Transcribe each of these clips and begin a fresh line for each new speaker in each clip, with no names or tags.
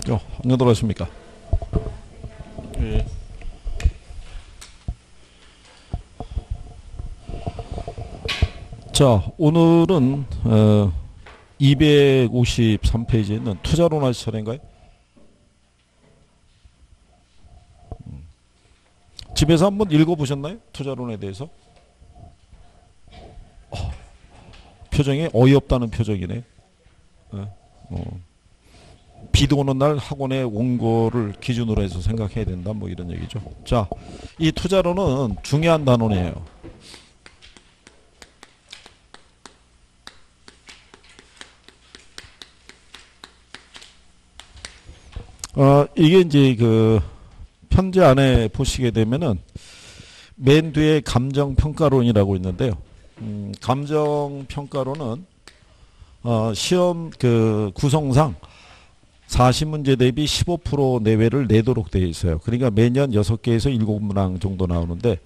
안녕 들어가십니까? 예. 자, 오늘은 253페이지에 있는 투자론 하실 차례인가요? 집에서 한번 읽어보셨나요? 투자론에 대해서? 표정이 어이없다는 표정이네. 비도 오는 날 학원에 온 거를 기준으로 해서 생각해야 된다, 뭐 이런 얘기죠. 자, 이 투자론은 중요한 단원이에요. 이게 이제 그 편지 안에 보시게 되면은 맨 뒤에 감정평가론이라고 있는데요. 감정평가론은 시험 그 구성상 40문제 대비 15% 내외를 내도록 되어 있어요. 그러니까 매년 6개에서 7문항 정도 나오는데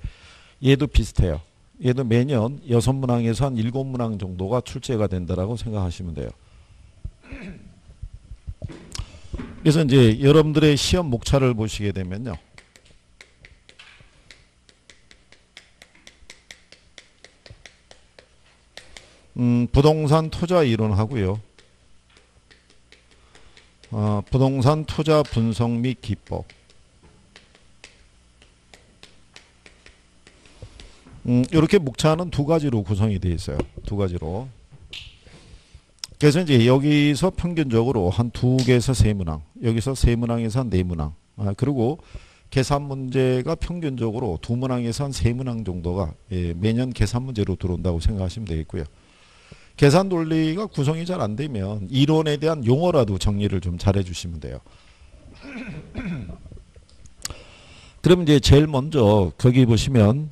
얘도 비슷해요. 얘도 매년 6문항에서 한 7문항 정도가 출제가 된다라고 생각하시면 돼요. 그래서 이제 여러분들의 시험 목차를 보시게 되면요. 부동산 투자 이론하고요. 부동산 투자 분석 및 기법. 이렇게 목차는 두 가지로 구성이 되어 있어요. 두 가지로. 그래서 이제 여기서 평균적으로 한 2개에서 3문항, 여기서 3문항에서 한 4문항, 그리고 계산 문제가 평균적으로 2문항에서 한 3문항 정도가 매년 계산 문제로 들어온다고 생각하시면 되겠고요. 계산 논리가 구성이 잘 안 되면 이론에 대한 용어라도 정리를 좀 잘 해주시면 돼요. 그럼 이제 제일 먼저 거기 보시면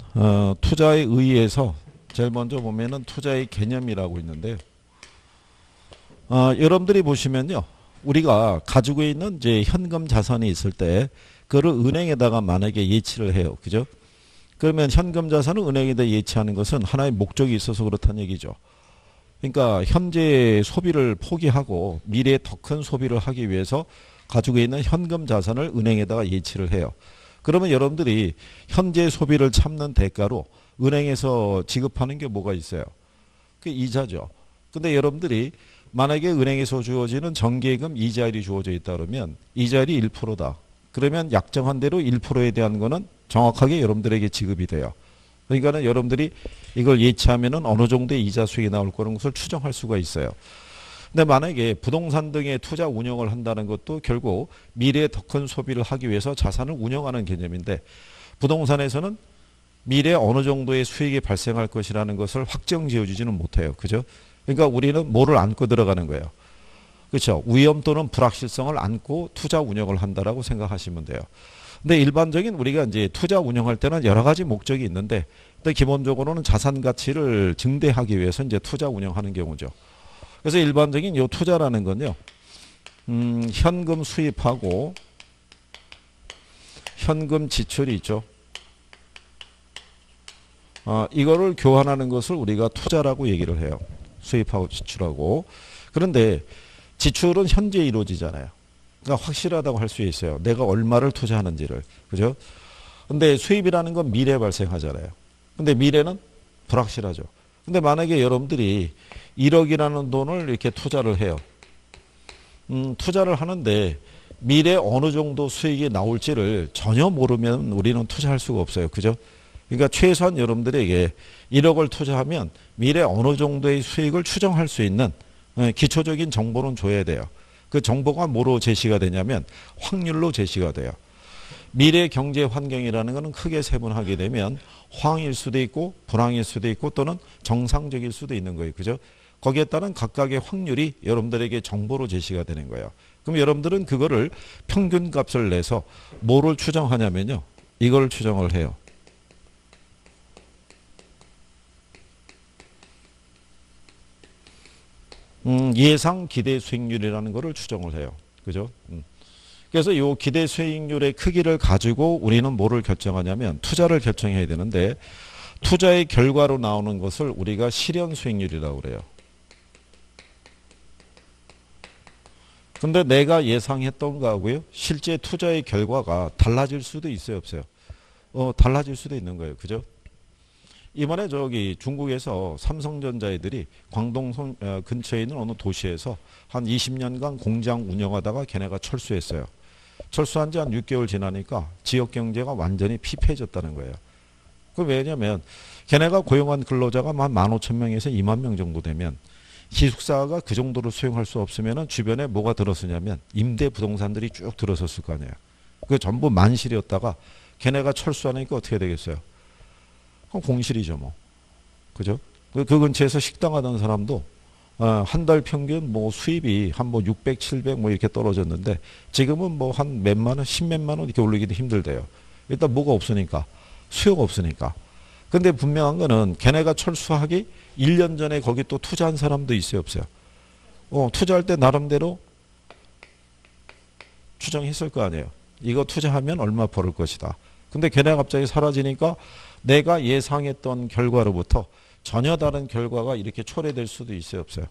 투자에 의해서 제일 먼저 보면은 투자의 개념이라고 있는데요. 여러분들이 보시면요, 우리가 가지고 있는 이제 현금 자산이 있을 때 그거를 은행에다가 만약에 예치를 해요, 그죠? 그러면 현금 자산을 은행에다 예치하는 것은 하나의 목적이 있어서 그렇다는 얘기죠. 그러니까 현재 소비를 포기하고 미래에 더 큰 소비를 하기 위해서 가지고 있는 현금 자산을 은행에다가 예치를 해요. 그러면 여러분들이 현재 소비를 참는 대가로 은행에서 지급하는 게 뭐가 있어요? 그 이자죠. 근데 여러분들이 만약에 은행에서 주어지는 정기예금 이자율이 주어져 있다 그러면 이자율이 1%다. 그러면 약정한 대로 1%에 대한 거는 정확하게 여러분들에게 지급이 돼요. 그러니까는 여러분들이 이걸 예치하면은 어느 정도의 이자 수익이 나올 거라는 것을 추정할 수가 있어요. 근데 만약에 부동산 등의 투자 운영을 한다는 것도 결국 미래에 더 큰 소비를 하기 위해서 자산을 운영하는 개념인데, 부동산에서는 미래에 어느 정도의 수익이 발생할 것이라는 것을 확정 지어주지는 못해요. 그죠? 그러니까 우리는 뭐를 안고 들어가는 거예요. 그렇죠? 위험 또는 불확실성을 안고 투자 운영을 한다라고 생각하시면 돼요. 근데 일반적인 우리가 이제 투자 운영할 때는 여러 가지 목적이 있는데, 근데 기본적으로는 자산 가치를 증대하기 위해서 이제 투자 운영하는 경우죠. 그래서 일반적인 요 투자라는 건요, 현금 수입하고 현금 지출이 있죠. 이거를 교환하는 것을 우리가 투자라고 얘기를 해요. 수입하고 지출하고. 그런데 지출은 현재 이루어지잖아요. 그러니까 확실하다고 할 수 있어요. 내가 얼마를 투자하는지를. 그죠? 근데 수입이라는 건 미래에 발생하잖아요. 근데 미래는 불확실하죠. 근데 만약에 여러분들이 1억이라는 돈을 이렇게 투자를 해요. 투자를 하는데 미래에 어느 정도 수익이 나올지를 전혀 모르면 우리는 투자할 수가 없어요. 그죠? 그러니까 최소한 여러분들에게 1억을 투자하면 미래 어느 정도의 수익을 추정할 수 있는 기초적인 정보는 줘야 돼요. 그 정보가 뭐로 제시가 되냐면 확률로 제시가 돼요. 미래 경제 환경이라는 것은 크게 세분하게 되면 황일 수도 있고 불황일 수도 있고 또는 정상적일 수도 있는 거예요. 그죠? 거기에 따른 각각의 확률이 여러분들에게 정보로 제시가 되는 거예요. 그럼 여러분들은 그거를 평균값을 내서 뭐를 추정하냐면요, 이걸 추정을 해요. 예상 기대 수익률이라는 것을 추정을 해요. 그죠? 그래서 이 기대 수익률의 크기를 가지고 우리는 뭐를 결정하냐면 투자를 결정해야 되는데, 투자의 결과로 나오는 것을 우리가 실현 수익률이라고 그래요. 근데 내가 예상했던 거하고요. 실제 투자의 결과가 달라질 수도 있어요, 없어요? 달라질 수도 있는 거예요. 그죠? 이번에 저기 중국에서 삼성전자 애들이 광동 근처에 있는 어느 도시에서 한 20년간 공장 운영하다가 걔네가 철수했어요. 철수한 지 한 6개월 지나니까 지역 경제가 완전히 피폐해졌다는 거예요. 그 왜냐면 걔네가 고용한 근로자가 한 15,000명에서 2만 명 정도 되면 기숙사가 그 정도로 수용할 수 없으면 주변에 뭐가 들었으냐면 임대 부동산들이 쭉 들어섰을 거 아니에요. 그게 전부 만실이었다가 걔네가 철수하니까 어떻게 되겠어요? 그럼 공실이죠 뭐. 그죠? 그 근처에서 식당 하던 사람도 한 달 평균 뭐 수입이 한 뭐 600, 700 뭐 이렇게 떨어졌는데 지금은 뭐 한 몇만 원, 10몇만 원 이렇게 올리기도 힘들대요. 일단 뭐가 없으니까. 수요가 없으니까. 근데 분명한 거는 걔네가 철수하기 1년 전에 거기 또 투자한 사람도 있어요, 없어요? 투자할 때 나름대로 추정했을 거 아니에요. 이거 투자하면 얼마 벌을 것이다. 근데 걔네가 갑자기 사라지니까 내가 예상했던 결과로부터 전혀 다른 결과가 이렇게 초래될 수도 있어요, 없어요?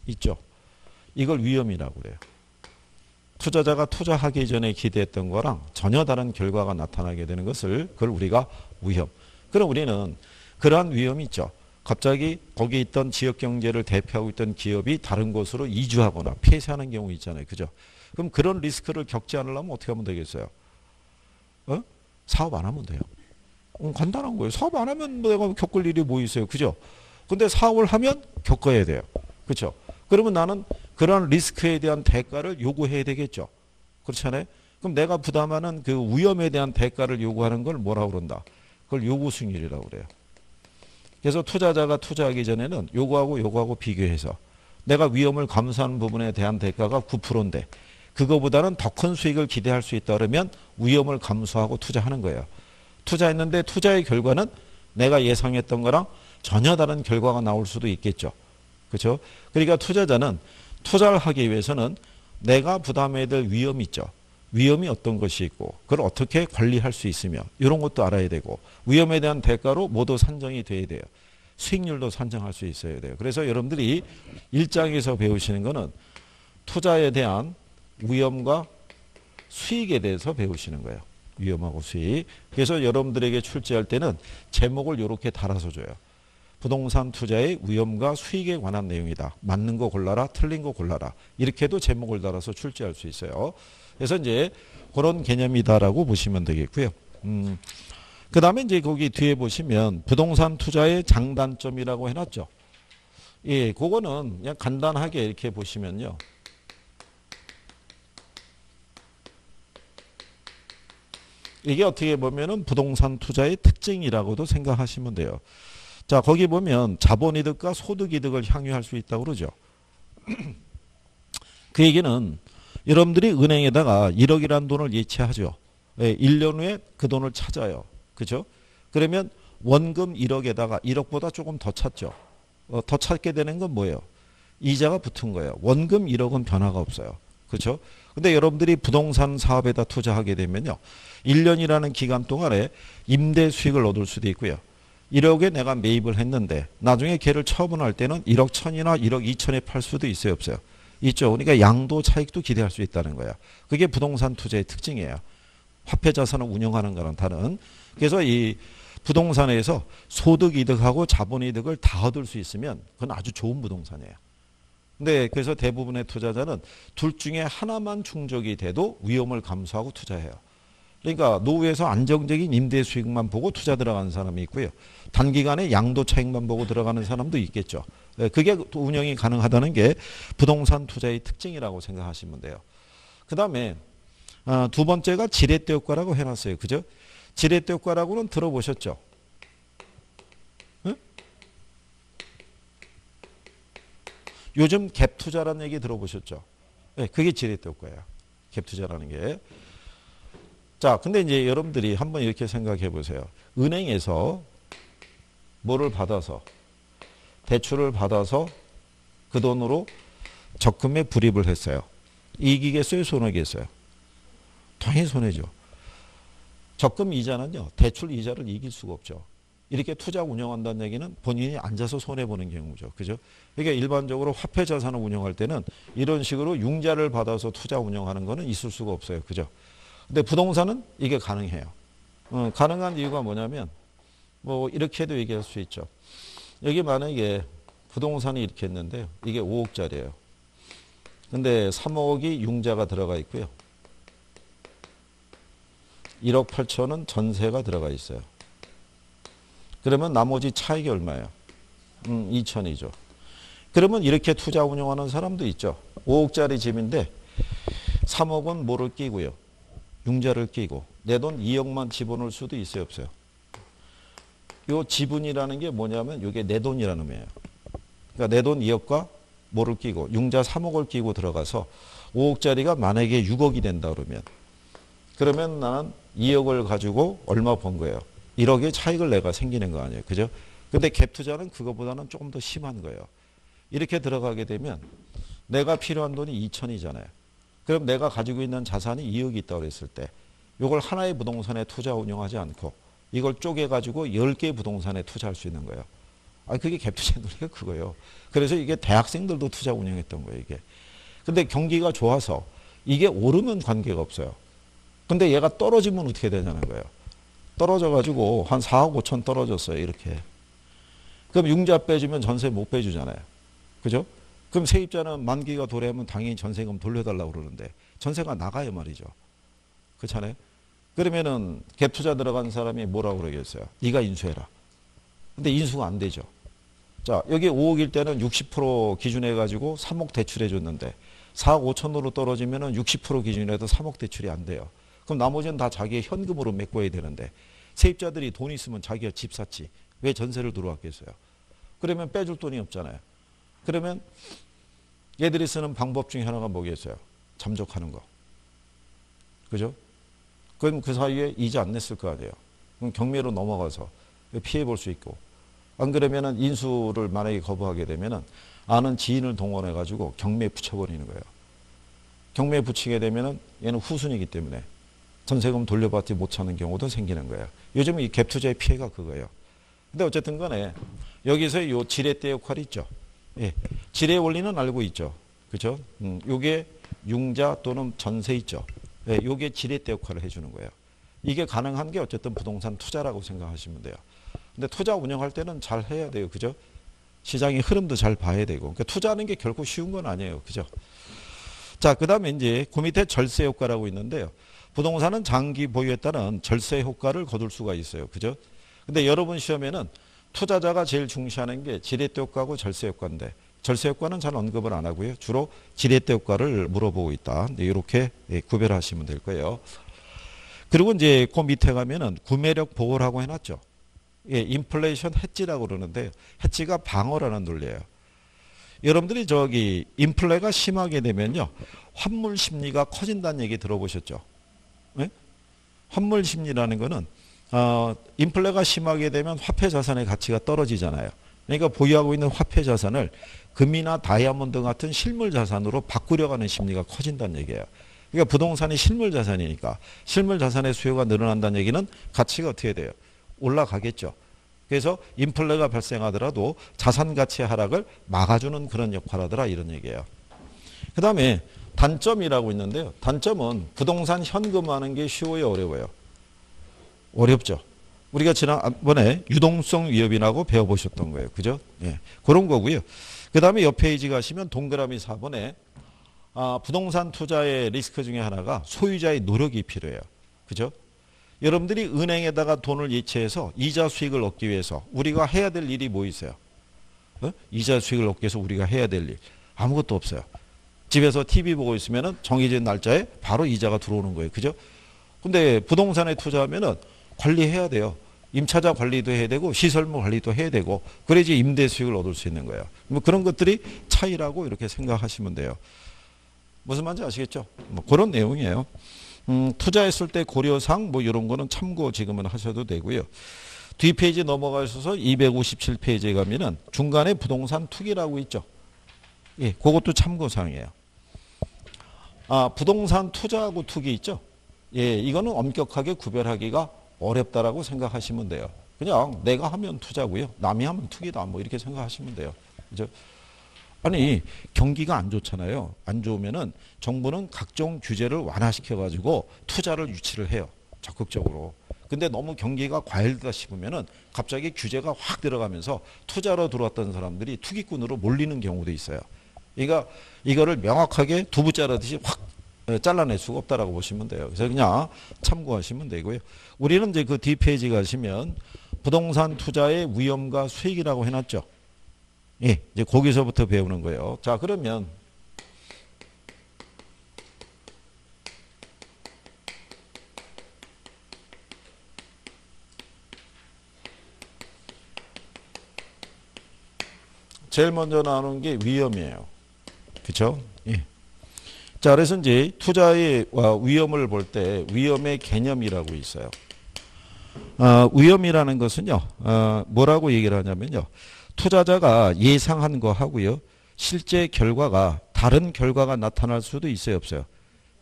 있죠. 이걸 위험이라고 그래요. 투자자가 투자하기 전에 기대했던 거랑 전혀 다른 결과가 나타나게 되는 것을 그걸 우리가 위험. 그럼 우리는 그러한 위험이 있죠. 갑자기 거기 있던 지역 경제를 대표하고 있던 기업이 다른 곳으로 이주하거나 폐쇄하는 경우 있잖아요. 그죠? 그럼 그런 리스크를 겪지 않으려면 어떻게 하면 되겠어요? 사업 안 하면 돼요. 간단한 거예요. 사업 안 하면 내가 겪을 일이 뭐 있어요. 그죠? 근데 사업을 하면 겪어야 돼요. 그렇죠? 그러면 나는 그런 리스크에 대한 대가를 요구해야 되겠죠. 그렇잖아요? 그럼 내가 부담하는 그 위험에 대한 대가를 요구하는 걸 뭐라고 그런다? 그걸 요구 수익률이라고 그래요. 그래서 투자자가 투자하기 전에는 요거하고 비교해서 내가 위험을 감수하는 부분에 대한 대가가 9%인데 그거보다는 더 큰 수익을 기대할 수 있다 그러면 위험을 감수하고 투자하는 거예요. 투자했는데 투자의 결과는 내가 예상했던 거랑 전혀 다른 결과가 나올 수도 있겠죠. 그렇죠? 그러니까 투자자는 투자를 하기 위해서는 내가 부담해야 될 위험이 있죠. 위험이 어떤 것이 있고 그걸 어떻게 관리할 수 있으며 이런 것도 알아야 되고 위험에 대한 대가로 모두 산정이 돼야 돼요. 수익률도 산정할 수 있어야 돼요. 그래서 여러분들이 1장에서 배우시는 거는 투자에 대한 위험과 수익에 대해서 배우시는 거예요. 위험하고 수익. 그래서 여러분들에게 출제할 때는 제목을 이렇게 달아서 줘요. 부동산 투자의 위험과 수익에 관한 내용이다. 맞는 거 골라라, 틀린 거 골라라. 이렇게도 제목을 달아서 출제할 수 있어요. 그래서 이제 그런 개념이다라고 보시면 되겠고요. 그 다음에 이제 거기 뒤에 보시면 부동산 투자의 장단점이라고 해놨죠. 예, 그거는 그냥 간단하게 이렇게 보시면요. 이게 어떻게 보면은 부동산 투자의 특징이라고도 생각하시면 돼요. 자, 거기 보면 자본이득과 소득이득을 향유할 수 있다고 그러죠. 그 얘기는 여러분들이 은행에다가 1억이라는 돈을 예치하죠. 1년 후에 그 돈을 찾아요. 그죠? 그러면 원금 1억에다가 1억보다 조금 더 찾죠. 더 찾게 되는 건 뭐예요? 이자가 붙은 거예요. 원금 1억은 변화가 없어요. 그렇죠? 근데 여러분들이 부동산 사업에다 투자하게 되면요. 1년이라는 기간 동안에 임대 수익을 얻을 수도 있고요. 1억에 내가 매입을 했는데 나중에 걔를 처분할 때는 1억 1천이나 1억 2천에 팔 수도 있어요, 없어요? 있죠. 그러니까 양도 차익도 기대할 수 있다는 거야. 그게 부동산 투자의 특징이에요. 화폐 자산을 운영하는 거랑 다른. 그래서 이 부동산에서 소득 이득하고 자본 이득을 다 얻을 수 있으면 그건 아주 좋은 부동산이에요. 근데 그래서 대부분의 투자자는 둘 중에 하나만 충족이 돼도 위험을 감수하고 투자해요. 그러니까 노후에서 안정적인 임대 수익만 보고 투자 들어가는 사람이 있고요. 단기간에 양도 차익만 보고 들어가는 사람도 있겠죠. 그게 운영이 가능하다는 게 부동산 투자의 특징이라고 생각하시면 돼요. 그 다음에 두 번째가 지렛대 효과라고 해놨어요. 그죠? 지렛대 효과라고는 들어보셨죠? 응? 요즘 갭 투자라는 얘기 들어보셨죠? 네, 그게 지렛대 효과예요. 갭 투자라는 게. 자, 근데 이제 여러분들이 한번 이렇게 생각해 보세요. 은행에서 뭐를 받아서 대출을 받아서 그 돈으로 적금에 불입을 했어요. 이기겠어요? 손해겠어요? 당연히 손해죠. 적금 이자는요. 대출 이자를 이길 수가 없죠. 이렇게 투자 운영한다는 얘기는 본인이 앉아서 손해보는 경우죠. 그죠? 그러니까 일반적으로 화폐 자산을 운영할 때는 이런 식으로 융자를 받아서 투자 운영하는 거는 있을 수가 없어요. 그죠? 근데 부동산은 이게 가능해요. 가능한 이유가 뭐냐면 뭐 이렇게도 얘기할 수 있죠. 여기 만약에 부동산이 이렇게 했는데요. 이게 5억짜리예요. 근데 3억이 융자가 들어가 있고요. 1억 8천은 전세가 들어가 있어요. 그러면 나머지 차익이 얼마예요? 2천이죠. 그러면 이렇게 투자 운영하는 사람도 있죠. 5억짜리 집인데 3억은 뭐를 끼고요? 융자를 끼고 내 돈 2억만 집어넣을 수도 있어요, 없어요? 요 지분이라는 게 뭐냐면 이게 내 돈이라는 의미예요. 그러니까 내 돈 2억과 뭐를 끼고 융자 3억을 끼고 들어가서 5억짜리가 만약에 6억이 된다 그러면 나는 2억을 가지고 얼마 번 거예요? 1억의 차익을 내가 생기는 거 아니에요. 그죠? 근데 갭 투자는 그거보다는 조금 더 심한 거예요. 이렇게 들어가게 되면 내가 필요한 돈이 2천이잖아요. 그럼 내가 가지고 있는 자산이 2억이 있다고 그랬을 때 이걸 하나의 부동산에 투자 운영하지 않고 이걸 쪼개가지고 10개의 부동산에 투자할 수 있는 거예요. 그게 갭 투자의 논리가 그거예요. 그래서 이게 대학생들도 투자 운영했던 거예요, 이게. 근데 경기가 좋아서 이게 오르면 관계가 없어요. 근데 얘가 떨어지면 어떻게 되냐는 거예요. 떨어져가지고 한 4억 5천 떨어졌어요, 이렇게. 그럼 융자 빼주면 전세 못 빼주잖아요. 그죠? 그럼 세입자는 만기가 도래하면 당연히 전세금 돌려달라고 그러는데 전세가 나가요 말이죠. 그렇잖아요. 그러면은 갭 투자 들어간 사람이 뭐라고 그러겠어요? 네가 인수해라. 근데 인수가 안 되죠. 자, 여기 5억일 때는 60% 기준해 가지고 3억 대출해 줬는데 4억 5천으로 떨어지면은 60% 기준에도 3억 대출이 안 돼요. 그럼 나머지는 다 자기의 현금으로 메꿔야 되는데 세입자들이 돈 있으면 자기가 집 샀지. 왜 전세를 들어왔겠어요? 그러면 빼줄 돈이 없잖아요. 그러면 얘들이 쓰는 방법 중에 하나가 뭐겠어요? 잠적하는 거. 그죠? 그럼 그 사이에 이자 안 냈을 거 아니에요. 그럼 경매로 넘어가서 피해 볼 수 있고. 안 그러면은 인수를 만약에 거부하게 되면은 아는 지인을 동원해 가지고 경매에 붙여버리는 거예요. 경매에 붙이게 되면은 얘는 후순이기 때문에 전세금 돌려받지 못하는 경우도 생기는 거예요. 요즘 이 갭 투자의 피해가 그거예요. 근데 어쨌든 간에 여기서 요 지렛대 역할이 있죠. 예. 지렛 원리는 알고 있죠. 그죠? 요게 융자 또는 전세 있죠. 예. 요게 지렛대 역할을 해주는 거예요. 이게 가능한 게 어쨌든 부동산 투자라고 생각하시면 돼요. 근데 투자 운영할 때는 잘 해야 돼요. 그죠? 시장의 흐름도 잘 봐야 되고. 그러니까 투자하는 게 결코 쉬운 건 아니에요. 그죠? 자, 그 다음에 이제 그 밑에 절세 효과라고 있는데요. 부동산은 장기 보유에 따른 절세 효과를 거둘 수가 있어요. 그죠? 근데 여러분 시험에는 투자자가 제일 중시하는 게 지렛대 효과하고 절세 효과인데 절세 효과는 잘 언급을 안 하고요. 주로 지렛대 효과를 물어보고 있다. 이렇게 구별하시면 될 거예요. 그리고 이제 그 밑에 가면은 구매력 보호라고 해놨죠. 예, 인플레이션 해지라고 그러는데 해지가 방어라는 논리예요. 여러분들이 저기 인플레가 심하게 되면요. 환물 심리가 커진다는 얘기 들어보셨죠? 네? 환물 심리라는 거는 인플레가 심하게 되면 화폐 자산의 가치가 떨어지잖아요. 그러니까 보유하고 있는 화폐 자산을 금이나 다이아몬드 같은 실물 자산으로 바꾸려고 하는 심리가 커진다는 얘기예요. 그러니까 부동산이 실물 자산이니까 실물 자산의 수요가 늘어난다는 얘기는 가치가 어떻게 돼요? 올라가겠죠. 그래서 인플레가 발생하더라도 자산 가치 하락을 막아주는 그런 역할을 하더라 이런 얘기예요. 그 다음에 단점이라고 있는데요. 단점은 부동산 현금화하는 게 쉬워요, 어려워요? 어렵죠. 우리가 지난번에 유동성 위협이라고 배워보셨던 거예요. 그죠? 예. 그런 거고요. 그 다음에 옆 페이지 가시면 동그라미 4번에 부동산 투자의 리스크 중에 하나가 소유자의 노력이 필요해요. 그죠? 여러분들이 은행에다가 돈을 예치해서 이자 수익을 얻기 위해서 우리가 해야 될 일이 뭐 있어요? 이자 수익을 얻기 위해서 우리가 해야 될 일. 아무것도 없어요. 집에서 TV 보고 있으면 정해진 날짜에 바로 이자가 들어오는 거예요. 그죠? 근데 부동산에 투자하면은 관리해야 돼요. 임차자 관리도 해야 되고 시설물 관리도 해야 되고 그래야지 임대 수익을 얻을 수 있는 거예요. 뭐 그런 것들이 차이라고 이렇게 생각하시면 돼요. 무슨 말인지 아시겠죠? 뭐 그런 내용이에요. 투자했을 때 고려사항 뭐 이런 거는 참고 지금은 하셔도 되고요. 뒤 페이지 넘어가셔서 257페이지에 가면은 중간에 부동산 투기라고 있죠. 예, 그것도 참고사항이에요. 부동산 투자하고 투기 있죠. 예, 이거는 엄격하게 구별하기가 어렵다라고 생각하시면 돼요. 그냥 내가 하면 투자고요. 남이 하면 투기다. 뭐 이렇게 생각하시면 돼요. 그죠? 아니, 경기가 안 좋잖아요. 안 좋으면은 정부는 각종 규제를 완화시켜 가지고 투자를 유치를 해요. 적극적으로. 근데 너무 경기가 과열되다 싶으면은 갑자기 규제가 확 들어가면서 투자로 들어왔던 사람들이 투기꾼으로 몰리는 경우도 있어요. 그러니까 이거를 명확하게 두부 자르듯이 확 잘라낼 수가 없다라고 보시면 돼요. 그래서 그냥 참고하시면 되고요. 우리는 이제 그 뒷페이지 가시면 부동산 투자의 위험과 수익이라고 해놨죠. 예, 이제 거기서부터 배우는 거예요. 자, 그러면 제일 먼저 나오는 게 위험이에요. 그렇죠? 예. 자, 그래서 이제 투자의 위험을 볼 때 위험의 개념이라고 있어요. 위험이라는 것은요, 뭐라고 얘기를 하냐면요, 투자자가 예상한 거 하고요, 실제 결과가 다른 결과가 나타날 수도 있어요, 없어요?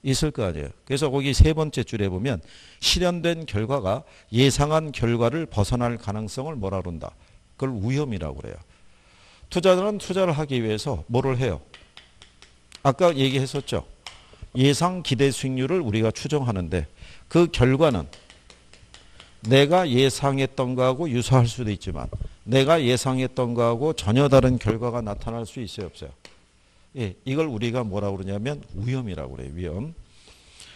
있을 거 아니에요. 그래서 거기 세 번째 줄에 보면 실현된 결과가 예상한 결과를 벗어날 가능성을 뭐라 그런다? 그걸 위험이라고 그래요. 투자자는 투자를 하기 위해서 뭐를 해요? 아까 얘기했었죠. 예상 기대 수익률을 우리가 추정하는데 그 결과는 내가 예상했던 거하고 유사할 수도 있지만 내가 예상했던 거하고 전혀 다른 결과가 나타날 수 있어요, 없어요? 예, 이걸 우리가 뭐라고 그러냐면 위험이라고 그래요, 위험.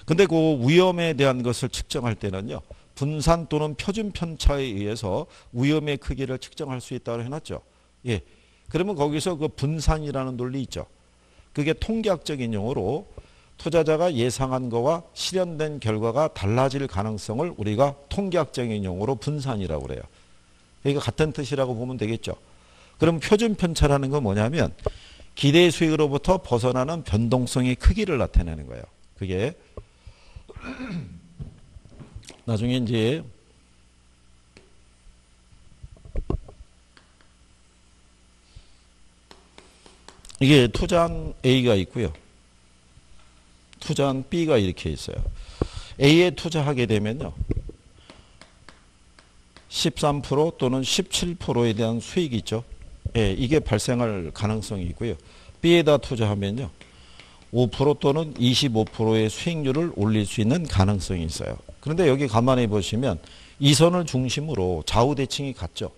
근데 그 위험에 대한 것을 측정할 때는요, 분산 또는 표준 편차에 의해서 위험의 크기를 측정할 수 있다고 해놨죠. 예. 그러면 거기서 그 분산이라는 논리 있죠. 그게 통계학적인 용어로 투자자가 예상한 거와 실현된 결과가 달라질 가능성을 우리가 통계학적인 용어로 분산이라고 그래요. 그러니까 같은 뜻이라고 보면 되겠죠. 그럼 표준 편차라는 건 뭐냐면 기대 수익으로부터 벗어나는 변동성의 크기를 나타내는 거예요. 그게 나중에 이제 이게 투자한 A가 있고요. 투자한 B가 이렇게 있어요. A에 투자하게 되면요, 13% 또는 17%에 대한 수익이 있죠. 예, 이게 발생할 가능성이 있고요. B에다 투자하면요, 5% 또는 25%의 수익률을 올릴 수 있는 가능성이 있어요. 그런데 여기 가만히 보시면 이 선을 중심으로 좌우 대칭이 같죠.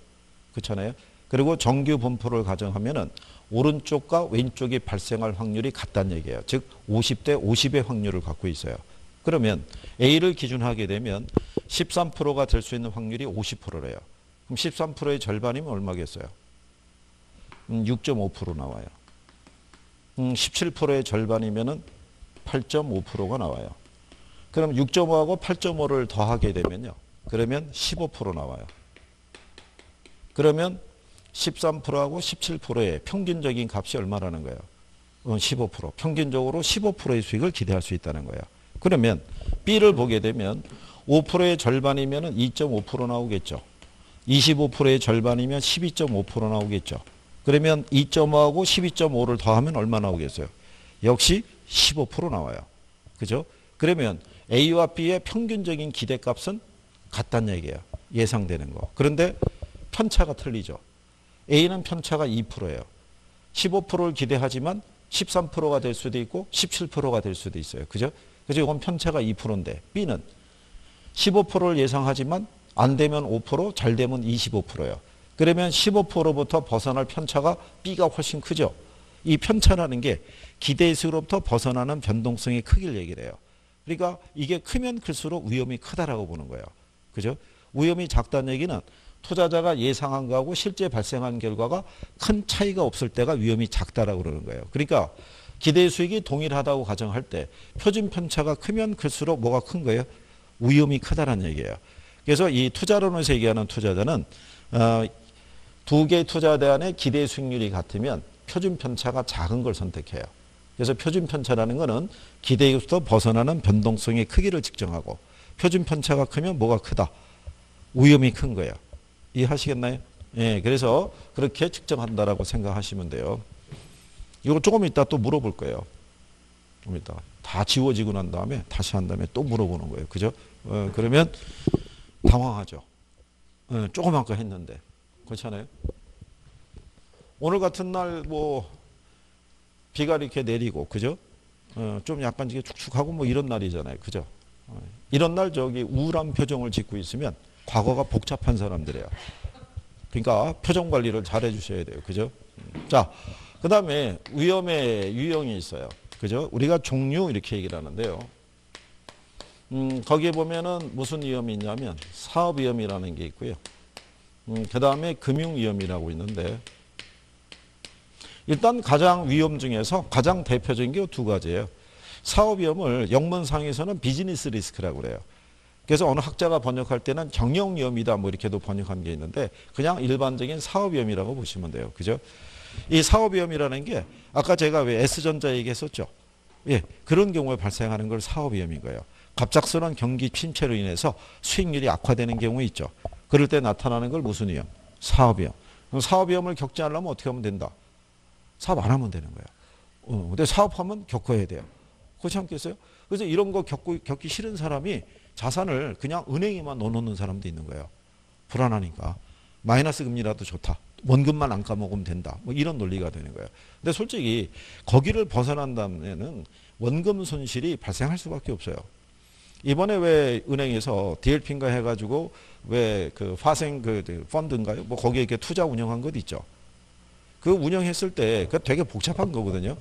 그렇잖아요. 그리고 정규 분포를 가정하면은 오른쪽과 왼쪽이 발생할 확률이 같다는 얘기예요. 즉 50대 50의 확률을 갖고 있어요. 그러면 A를 기준하게 되면 13%가 될 수 있는 확률이 50%래요. 그럼 13%의 절반이면 얼마겠어요? 6.5% 나와요. 17%의 절반이면은 8.5%가 나와요. 그럼 6.5하고 8.5를 더하게 되면요, 그러면 15% 나와요. 그러면 13%하고 17%의 평균적인 값이 얼마라는 거예요? 15%. 평균적으로 15%의 수익을 기대할 수 있다는 거예요. 그러면 B를 보게 되면 5%의 절반이면 2.5% 나오겠죠. 25%의 절반이면 12.5% 나오겠죠. 그러면 2.5하고 12.5를 더하면 얼마 나오겠어요? 역시 15% 나와요. 그죠? 그러면 A와 B의 평균적인 기대값은 같다는 얘기예요. 예상되는 거. 그런데 편차가 틀리죠. A는 편차가 2%예요. 15%를 기대하지만 13%가 될 수도 있고 17%가 될 수도 있어요. 그죠? 그래서 이건 편차가 2%인데 B는 15%를 예상하지만 안 되면 5%, 잘 되면 25%예요. 그러면 15%부터 벗어날 편차가 B가 훨씬 크죠. 이 편차라는 게 기대수로부터 벗어나는 변동성의 크기를 얘기를 해요. 그러니까 이게 크면 클수록 위험이 크다라고 보는 거예요. 그죠? 위험이 작다는 얘기는 투자자가 예상한 거하고 실제 발생한 결과가 큰 차이가 없을 때가 위험이 작다라고 그러는 거예요. 그러니까 기대 수익이 동일하다고 가정할 때 표준 편차가 크면 클수록 뭐가 큰 거예요? 위험이 크다라는 얘기예요. 그래서 이 투자론에서 얘기하는 투자자는 두 개의 투자 대안의 기대 수익률이 같으면 표준 편차가 작은 걸 선택해요. 그래서 표준 편차라는 것은 기대에서 벗어나는 변동성의 크기를 측정하고 표준 편차가 크면 뭐가 크다? 위험이 큰 거예요. 이해하시겠나요? 예, 그래서 그렇게 측정한다라고 생각하시면 돼요. 이거 조금 이따 또 물어볼 거예요. 좀 이따 다 지워지고 난 다음에 다시 한 다음에 또 물어보는 거예요. 그죠? 그러면 당황하죠. 조그만 거 했는데. 그렇잖아요. 오늘 같은 날 뭐 비가 이렇게 내리고 그죠? 좀 약간 이게 축축하고 뭐 이런 날이잖아요. 그죠? 이런 날 저기 우울한 표정을 짓고 있으면 과거가 복잡한 사람들이에요. 그러니까 표정 관리를 잘 해주셔야 돼요. 그죠? 자, 그 다음에 위험의 유형이 있어요. 그죠? 우리가 종류 이렇게 얘기를 하는데요. 거기에 보면은 무슨 위험이 있냐면 사업 위험이라는 게 있고요. 그 다음에 금융 위험이라고 있는데 일단 가장 위험 중에서 가장 대표적인 게 두 가지예요. 사업 위험을 영문상에서는 비즈니스 리스크라고 그래요. 그래서 어느 학자가 번역할 때는 경영 위험이다 뭐 이렇게도 번역한 게 있는데 그냥 일반적인 사업 위험이라고 보시면 돼요. 그죠? 이 사업 위험이라는 게 아까 제가 왜 S전자 얘기했었죠. 예, 그런 경우에 발생하는 걸 사업 위험인 거예요. 갑작스러운 경기 침체로 인해서 수익률이 악화되는 경우 있죠. 그럴 때 나타나는 걸 무슨 위험? 사업 위험. 그럼 사업 위험을 겪지 않으려면 어떻게 하면 된다? 사업 안 하면 되는 거예요. 근데 사업하면 겪어야 돼요. 그렇지 않겠어요? 그래서 이런 거 겪기 싫은 사람이 자산을 그냥 은행에만 넣어놓는 사람도 있는 거예요. 불안하니까. 마이너스 금리라도 좋다. 원금만 안 까먹으면 된다. 뭐 이런 논리가 되는 거예요. 근데 솔직히 거기를 벗어난다면은 원금 손실이 발생할 수밖에 없어요. 이번에 왜 은행에서 DLP인가 해가지고 왜 그 파생 그 펀드인가요? 뭐 거기에 이렇게 투자 운영한 것 있죠. 그 운영했을 때 그 되게 복잡한 거거든요.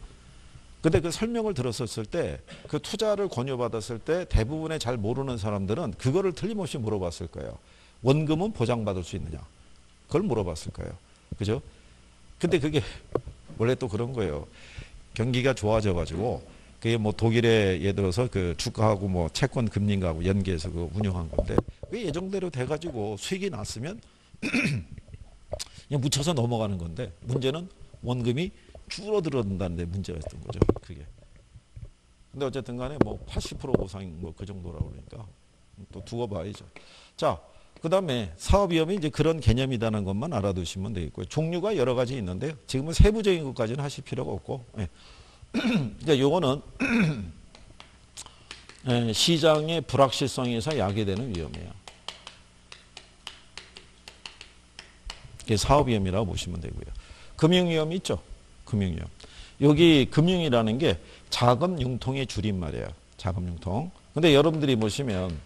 근데 그 설명을 들었었을 때 그 투자를 권유받았을 때 대부분의 잘 모르는 사람들은 그거를 틀림없이 물어봤을 거예요. 원금은 보장받을 수 있느냐? 그걸 물어봤을 거예요. 그죠? 근데 그게 원래 또 그런 거예요. 경기가 좋아져 가지고 그게 뭐 독일의 예를 들어서 그 주가하고 뭐 채권 금리하고 연계해서 그 운영한 건데 그게 예정대로 돼 가지고 수익이 났으면 그냥 묻혀서 넘어가는 건데 문제는 원금이 줄어들어든다는 데 문제가 있던 거죠. 그게. 근데 어쨌든 간에 뭐 80% 보상 뭐 그 정도라고 그러니까 또 두고 봐야죠. 자, 그 다음에 사업 위험이 이제 그런 개념이라는 것만 알아두시면 되겠고요. 종류가 여러 가지 있는데요. 지금은 세부적인 것까지는 하실 필요가 없고. 예. 그러니까 요거는 시장의 불확실성에서 야기되는 위험이에요. 이게 사업 위험이라고 보시면 되고요. 금융 위험이 있죠. 금융 위험. 여기 금융이라는 게 자금 융통의 줄임말이에요. 자금 융통. 근데 여러분들이 보시면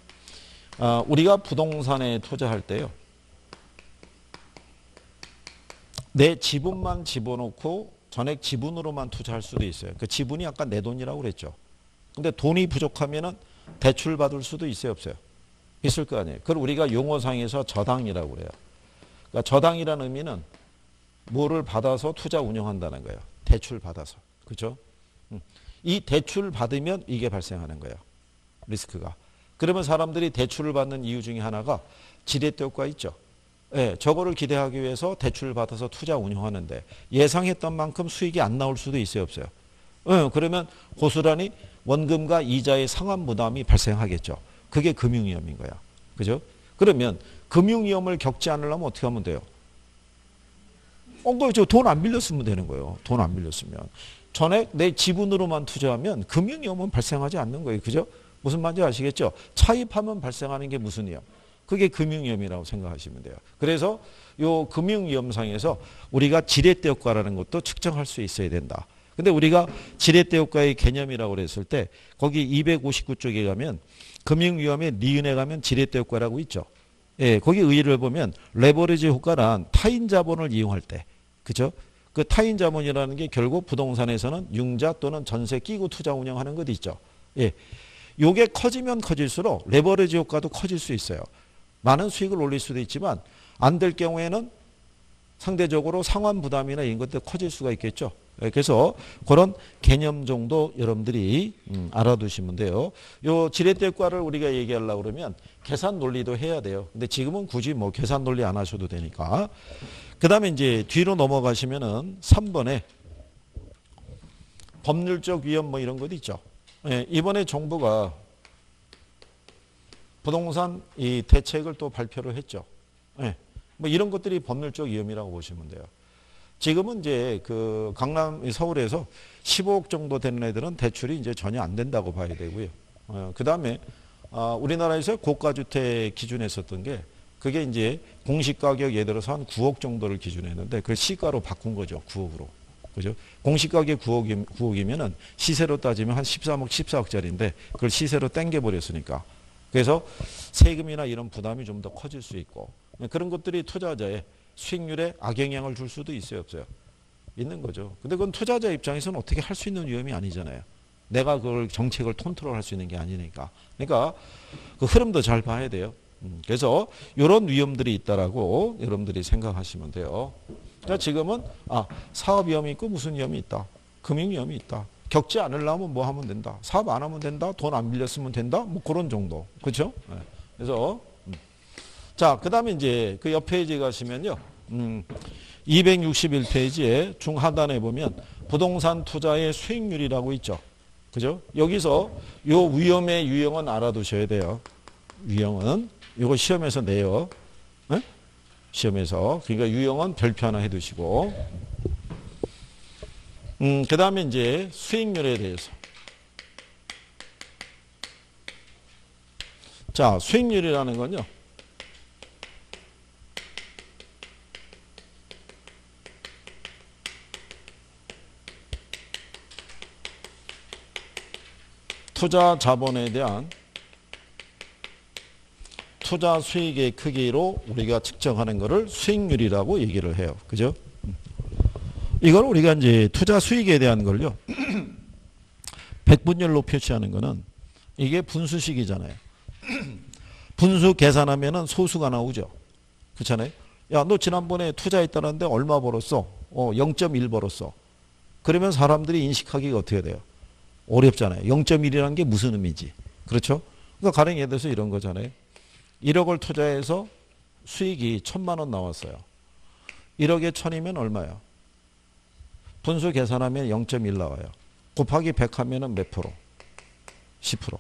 우리가 부동산에 투자할 때요. 내 지분만 집어넣고 전액 지분으로만 투자할 수도 있어요. 그 지분이 아까 내 돈이라고 그랬죠. 근데 돈이 부족하면은 대출 받을 수도 있어요, 없어요? 있을 거 아니에요. 그걸 우리가 용어상에서 저당이라고 그래요. 그러니까 저당이라는 의미는 뭐를 받아서 투자 운영한다는 거예요. 대출 받아서. 그죠? 이 대출 받으면 이게 발생하는 거예요. 리스크가. 그러면 사람들이 대출을 받는 이유 중에 하나가 지렛대 효과 있죠. 예, 저거를 기대하기 위해서 대출을 받아서 투자 운영하는데 예상했던 만큼 수익이 안 나올 수도 있어요, 없어요? 그러면 고스란히 원금과 이자의 상환 부담이 발생하겠죠. 그게 금융위험인 거야. 그죠? 그러면 금융위험을 겪지 않으려면 어떻게 하면 돼요? 돈 안 빌렸으면 되는 거예요. 돈 안 빌렸으면. 전액 내 지분으로만 투자하면 금융위험은 발생하지 않는 거예요. 그죠? 무슨 말인지 아시겠죠? 차입하면 발생하는 게 무슨 위험? 그게 금융위험이라고 생각하시면 돼요. 그래서 요 금융위험상에서 우리가 지렛대 효과라는 것도 측정할 수 있어야 된다. 근데 우리가 지렛대 효과의 개념이라고 그랬을 때 거기 259쪽에 가면 금융위험에 니은에 가면 지렛대 효과라고 있죠. 예, 거기 의의를 보면 레버리지 효과란 타인 자본을 이용할 때. 그죠? 그 타인 자본이라는 게 결국 부동산에서는 융자 또는 전세 끼고 투자 운영하는 것 있죠. 예. 요게 커지면 커질수록 레버리지 효과도 커질 수 있어요. 많은 수익을 올릴 수도 있지만 안 될 경우에는 상대적으로 상환 부담이나 이런 것들 커질 수가 있겠죠. 그래서 그런 개념 정도 여러분들이 알아두시면 돼요. 요 지렛대 효과를 우리가 얘기하려고 그러면 계산 논리도 해야 돼요. 근데 지금은 굳이 뭐 계산 논리 안 하셔도 되니까. 그 다음에 이제 뒤로 넘어가시면은 3번에 법률적 위험 뭐 이런 것 있죠. 예, 이번에 정부가 부동산 이 대책을 또 발표를 했죠. 예, 뭐 이런 것들이 법률적 위험이라고 보시면 돼요. 지금은 이제 그 강남, 서울에서 15억 정도 되는 애들은 대출이 이제 전혀 안 된다고 봐야 되고요. 그 다음에 우리나라에서 고가주택 기준에 썼던 게 그게 이제 공시가격 예를 들어서 한 9억 정도를 기준으로 했는데 그걸 시가로 바꾼 거죠. 9억으로. 그죠? 공시가격 9억이면은 시세로 따지면 한 13억, 14억짜리인데 그걸 시세로 땡겨버렸으니까. 그래서 세금이나 이런 부담이 좀 더 커질 수 있고 그런 것들이 투자자의 수익률에 악영향을 줄 수도 있어요, 없어요? 있는 거죠. 근데 그건 투자자 입장에서는 어떻게 할 수 있는 위험이 아니잖아요. 내가 그걸 정책을 컨트롤할 수 있는 게 아니니까. 그러니까 그 흐름도 잘 봐야 돼요. 그래서 이런 위험들이 있다라고 여러분들이 생각하시면 돼요. 그러니까 지금은 사업 위험이 있고 무슨 위험이 있다. 금융 위험이 있다. 겪지 않으려면 뭐 하면 된다. 사업 안 하면 된다. 돈 안 빌렸으면 된다. 뭐 그런 정도. 그렇죠? 네. 그래서 자, 그다음에 이제 그 옆 페이지에 가시면요. 261페이지에 중하단에 보면 부동산 투자의 수익률이라고 있죠. 그죠? 여기서 요 위험의 유형은 알아두셔야 돼요. 유형은 이거 시험에서 내요. 네? 시험에서. 그러니까 유형은 별표 하나 해두시고. 그 다음에 이제 수익률에 대해서. 자, 수익률이라는 건요. 투자 자본에 대한 투자 수익의 크기로 우리가 측정하는 것을 수익률이라고 얘기를 해요. 그죠? 이걸 우리가 이제 투자 수익에 대한 걸요. 백분율로 표시하는 거는 이게 분수식이잖아요. 분수 계산하면은 소수가 나오죠. 그렇잖아요. 야, 너 지난번에 투자했다는데 얼마 벌었어? 0.1 벌었어. 그러면 사람들이 인식하기가 어떻게 돼요? 어렵잖아요. 0.1이라는 게 무슨 의미지? 그렇죠? 그러니까 가령 예를 들어서 이런 거잖아요. 1억을 투자해서 수익이 1,000만 원 나왔어요. 1억에 1,000이면 얼마예요? 분수 계산하면 0.1 나와요. 곱하기 100 하면은 몇 프로? 10%.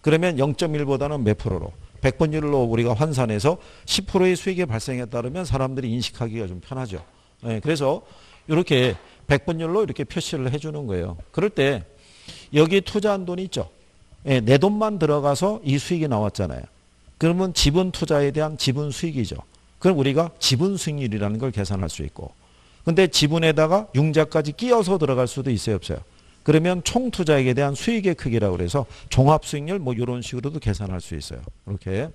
그러면 0.1보다는 몇 프로로? 100분율로 우리가 환산해서 10%의 수익이 발생했다면 사람들이 인식하기가 좀 편하죠. 네, 그래서 이렇게 100분율로 이렇게 표시를 해주는 거예요. 그럴 때 여기 투자한 돈이 있죠. 네, 내 돈만 들어가서 이 수익이 나왔잖아요. 그러면 지분 투자에 대한 지분 수익이죠. 그럼 우리가 지분 수익률이라는 걸 계산할 수 있고. 근데 지분에다가 융자까지 끼어서 들어갈 수도 있어요, 없어요? 그러면 총 투자액에 대한 수익의 크기라고 그래서 종합 수익률 뭐 이런 식으로도 계산할 수 있어요. 이렇게.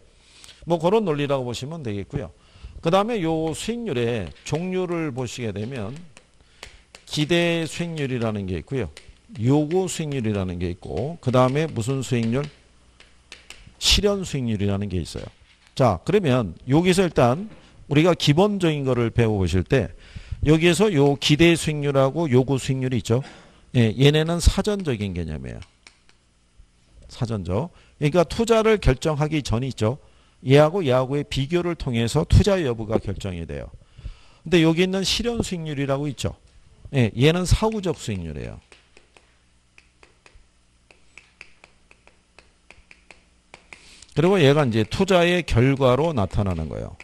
뭐 그런 논리라고 보시면 되겠고요. 그다음에 요 수익률의 종류를 보시게 되면 기대 수익률이라는 게 있고요. 요구 수익률이라는 게 있고 그다음에 무슨 수익률? 실현 수익률이라는 게 있어요. 자, 그러면 여기서 일단 우리가 기본적인 거를 배워보실 때 여기에서 요 기대 수익률하고 요구 수익률이 있죠. 예, 얘네는 사전적인 개념이에요. 사전적. 그러니까 투자를 결정하기 전이 있죠. 얘하고의 비교를 통해서 투자 여부가 결정이 돼요. 근데 여기 있는 실현 수익률이라고 있죠. 예, 얘는 사후적 수익률이에요. 그리고 얘가 이제 투자의 결과로 나타나는 거예요.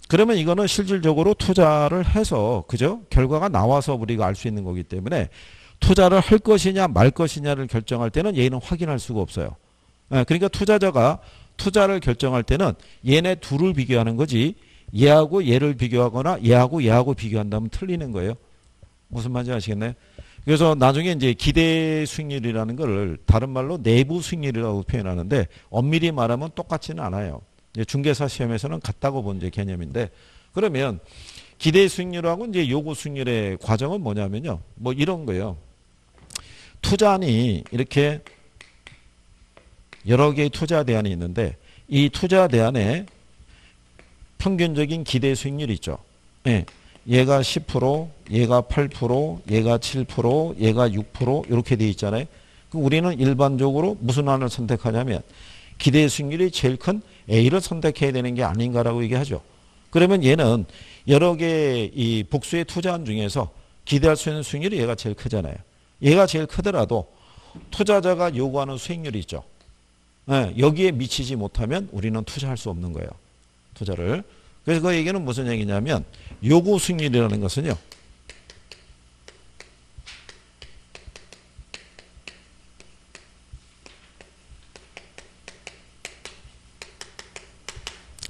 그러면 이거는 실질적으로 투자를 해서 그죠? 결과가 나와서 우리가 알 수 있는 거기 때문에 투자를 할 것이냐 말 것이냐를 결정할 때는 얘는 확인할 수가 없어요. 그러니까 투자자가 투자를 결정할 때는 얘네 둘을 비교하는 거지 얘하고 얘를 비교하거나 얘하고 비교한다면 틀리는 거예요. 무슨 말인지 아시겠나요? 그래서 나중에 이제 기대 수익률이라는 거를 다른 말로 내부 수익률이라고 표현하는데 엄밀히 말하면 똑같지는 않아요. 중개사 시험에서는 같다고 본 이제 개념인데 그러면 기대 수익률하고 이제 요구 수익률의 과정은 뭐냐면요. 뭐 이런 거예요. 투자안이 이렇게 여러 개의 투자 대안이 있는데 이 투자 대안에 평균적인 기대 수익률이 있죠. 예. 얘가 10%, 얘가 8%, 얘가 7%, 얘가 6% 이렇게 돼 있잖아요. 그럼 우리는 일반적으로 무슨 안을 선택하냐면 기대 수익률이 제일 큰 A를 선택해야 되는 게 아닌가라고 얘기하죠. 그러면 얘는 여러 개의 이 복수의 투자안 중에서 기대할 수 있는 수익률이 얘가 제일 크잖아요. 얘가 제일 크더라도 투자자가 요구하는 수익률이 있죠. 네, 여기에 미치지 못하면 우리는 투자할 수 없는 거예요. 투자를. 그래서 그 얘기는 무슨 얘기냐면 요구 수익률이라는 것은요.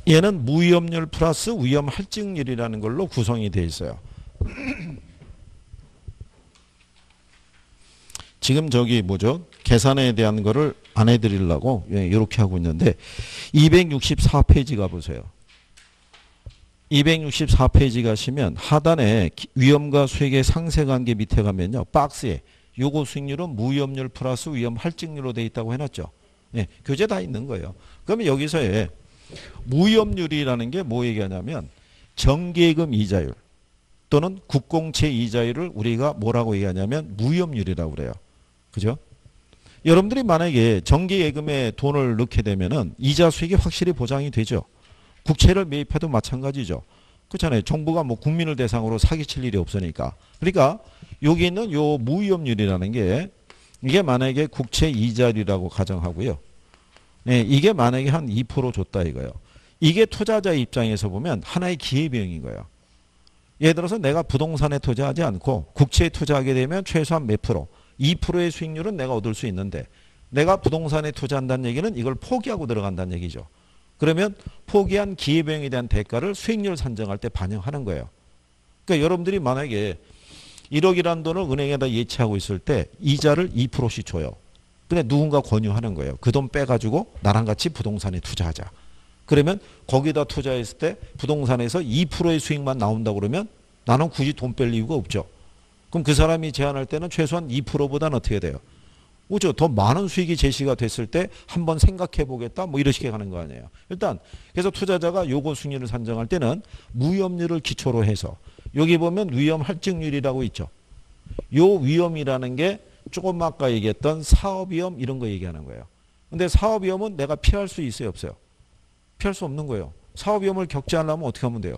얘는 무위험률 플러스 위험 할증률이라는 걸로 구성이 되어 있어요. 지금 저기 뭐죠? 계산에 대한 거를 안 해드리려고 이렇게 하고 있는데 264페이지 가보세요. 264페이지 가시면 하단에 위험과 수익의 상세관계 밑에 가면요. 박스에 요거 수익률은 무위험률 플러스 위험 할증률로 되어 있다고 해놨죠. 네, 교재 다 있는 거예요. 그러면 여기서의 무위험률이라는 게 뭐 얘기하냐면 정기예금 이자율 또는 국공채 이자율을 우리가 뭐라고 얘기하냐면 무위험률이라고 그래요. 그죠? 여러분들이 만약에 정기예금에 돈을 넣게 되면은 이자 수익이 확실히 보장이 되죠. 국채를 매입해도 마찬가지죠. 그렇잖아요. 정부가 뭐 국민을 대상으로 사기칠 일이 없으니까. 그러니까 여기 있는 요 무위험률이라는 게 이게 만약에 국채 이자율이라고 가정하고요. 네, 이게 만약에 한 2% 줬다 이거예요. 이게 투자자 입장에서 보면 하나의 기회비용인 거예요. 예를 들어서 내가 부동산에 투자하지 않고 국채에 투자하게 되면 최소한 몇 프로, 2%의 수익률은 내가 얻을 수 있는데 내가 부동산에 투자한다는 얘기는 이걸 포기하고 들어간다는 얘기죠. 그러면 포기한 기회비용에 대한 대가를 수익률 산정할 때 반영하는 거예요. 그러니까 여러분들이 만약에 1억이라는 돈을 은행에다 예치하고 있을 때 이자를 2%씩 줘요. 근데 누군가 권유하는 거예요. 그 돈 빼가지고 나랑 같이 부동산에 투자하자. 그러면 거기다 투자했을 때 부동산에서 2%의 수익만 나온다고 그러면 나는 굳이 돈 뺄 이유가 없죠. 그럼 그 사람이 제안할 때는 최소한 2%보다는 어떻게 돼요? 그렇죠. 더 많은 수익이 제시가 됐을 때 한번 생각해 보겠다. 뭐 이렇게 가는 거 아니에요. 일단 그래서 투자자가 요거 수익률을 산정할 때는 무위험률을 기초로 해서 여기 보면 위험 할증률이라고 있죠. 요 위험이라는 게 조금 아까 얘기했던 사업위험 이런 거 얘기하는 거예요. 근데 사업위험은 내가 피할 수 있어요, 없어요? 피할 수 없는 거예요. 사업위험을 겪지 않으려면 어떻게 하면 돼요?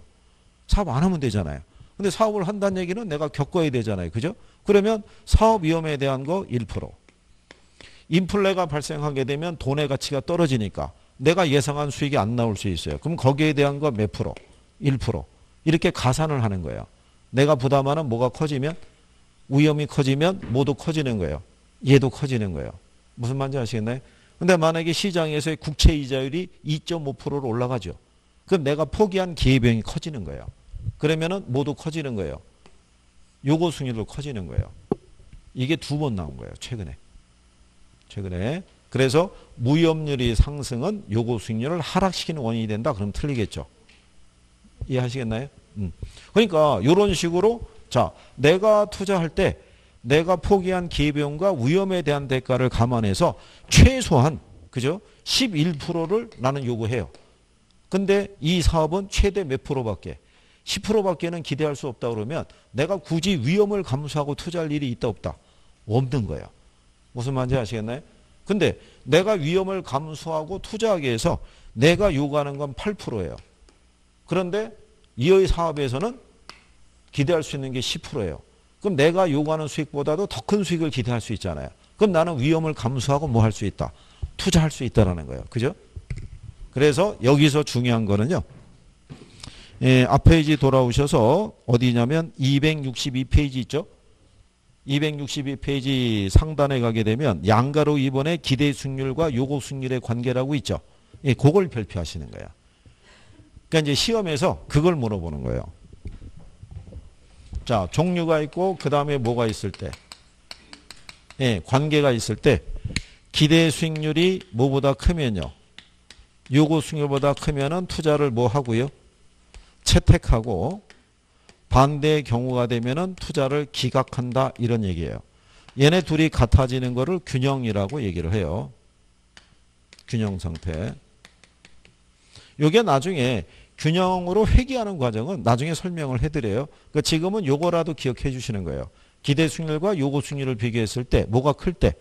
사업 안 하면 되잖아요. 근데 사업을 한다는 얘기는 내가 겪어야 되잖아요. 그죠? 그러면 사업위험에 대한 거 1%. 인플레가 발생하게 되면 돈의 가치가 떨어지니까 내가 예상한 수익이 안 나올 수 있어요. 그럼 거기에 대한 거 몇 프로? 1%. 이렇게 가산을 하는 거예요. 내가 부담하는 뭐가 커지면 위험이 커지면 뭐도 커지는 거예요. 얘도 커지는 거예요. 무슨 말인지 아시겠나요? 근데 만약에 시장에서의 국채 이자율이 2.5%로 올라가죠. 그럼 내가 포기한 기회비용이 커지는 거예요. 그러면은 뭐도 커지는 거예요. 요거 수익률도 커지는 거예요. 이게 2번 나온 거예요. 최근에. 그래서 무위험률이 상승은 요거 수익률을 하락시키는 원인이 된다. 그럼 틀리겠죠. 이해하시겠나요? 그러니까 이런 식으로 자, 내가 투자할 때 내가 포기한 기회비용과 위험에 대한 대가를 감안해서 최소한 그죠? 11%를 나는 요구해요. 근데 이 사업은 최대 몇 프로밖에 10%밖에는 기대할 수 없다 그러면 내가 굳이 위험을 감수하고 투자할 일이 있다 없다? 없는 거예요. 무슨 말인지 아시겠나요? 근데 내가 위험을 감수하고 투자하기 위해서 내가 요구하는 건 8%예요. 그런데 이 사업에서는 기대할 수 있는 게 10%예요. 그럼 내가 요구하는 수익보다도 더 큰 수익을 기대할 수 있잖아요. 그럼 나는 위험을 감수하고 뭐 할 수 있다? 투자할 수 있다는 거예요. 그죠? 그래서 여기서 중요한 거는요. 앞 페이지 돌아오셔서 어디냐면 262페이지 있죠? 262페이지 상단에 가게 되면 양가로 2번의 기대 수익률과 요구 수익률의 관계라고 있죠. 그걸 별표하시는 거예요. 그러니까 이제 시험에서 그걸 물어보는 거예요. 자, 종류가 있고 그 다음에 뭐가 있을 때 관계가 있을 때 기대 수익률이 뭐보다 크면요. 요구 수익률보다 크면은 투자를 뭐 하고요? 채택하고 반대의 경우가 되면은 투자를 기각한다 이런 얘기예요. 얘네 둘이 같아지는 거를 균형이라고 얘기를 해요. 균형 상태. 요게 나중에 균형으로 회귀하는 과정은 나중에 설명을 해드려요. 그러니까 지금은 요거라도 기억해 주시는 거예요. 기대 수익률과 요구 수익률을 비교했을 때 뭐가 클 때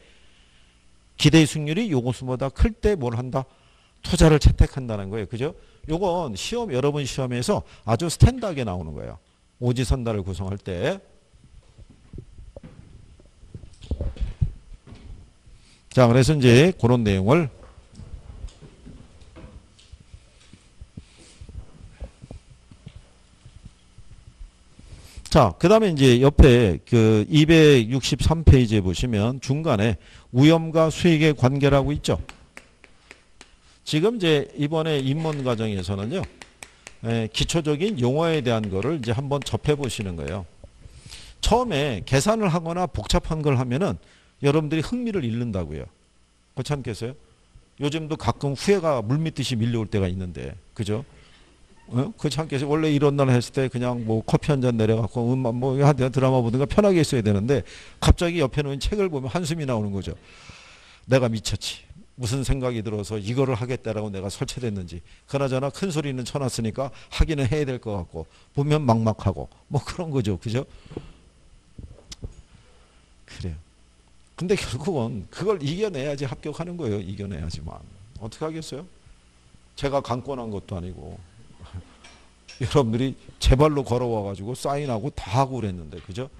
기대 수익률이 요구 수보다 클 때 뭘 한다? 투자를 채택한다는 거예요. 그죠? 요건 시험 여러분 시험에서 아주 스탠다드하게 나오는 거예요. 오지선다를 구성할 때. 자, 그래서 이제 그런 내용을 자, 그 다음에 이제 옆에 그 263페이지에 보시면 중간에 위험과 수익의 관계라고 있죠. 지금 이제 이번에 입문 과정에서는요, 기초적인 용어에 대한 거를 이제 한번 접해 보시는 거예요. 처음에 계산을 하거나 복잡한 걸 하면은 여러분들이 흥미를 잃는다고요. 그렇지 않겠어요? 요즘도 가끔 후회가 물밀듯이 밀려올 때가 있는데, 그죠? 그렇지 않겠어요? 원래 이런 날 했을 때 그냥 뭐 커피 한 잔 내려갖고 음악 뭐 드라마 보든가 편하게 있어야 되는데 갑자기 옆에 놓인 책을 보면 한숨이 나오는 거죠. 내가 미쳤지. 무슨 생각이 들어서 이거를 하겠다라고 내가 설치됐는지. 그나저나 큰 소리는 쳐놨으니까 하기는 해야 될 것 같고 보면 막막하고 뭐 그런 거죠. 그죠? 그래요. 근데 결국은 그걸 이겨내야지 합격하는 거예요. 이겨내야지만. 어떻게 하겠어요? 제가 강권한 것도 아니고 여러분들이 제 발로 걸어와가지고 사인하고 다 하고 그랬는데, 그죠?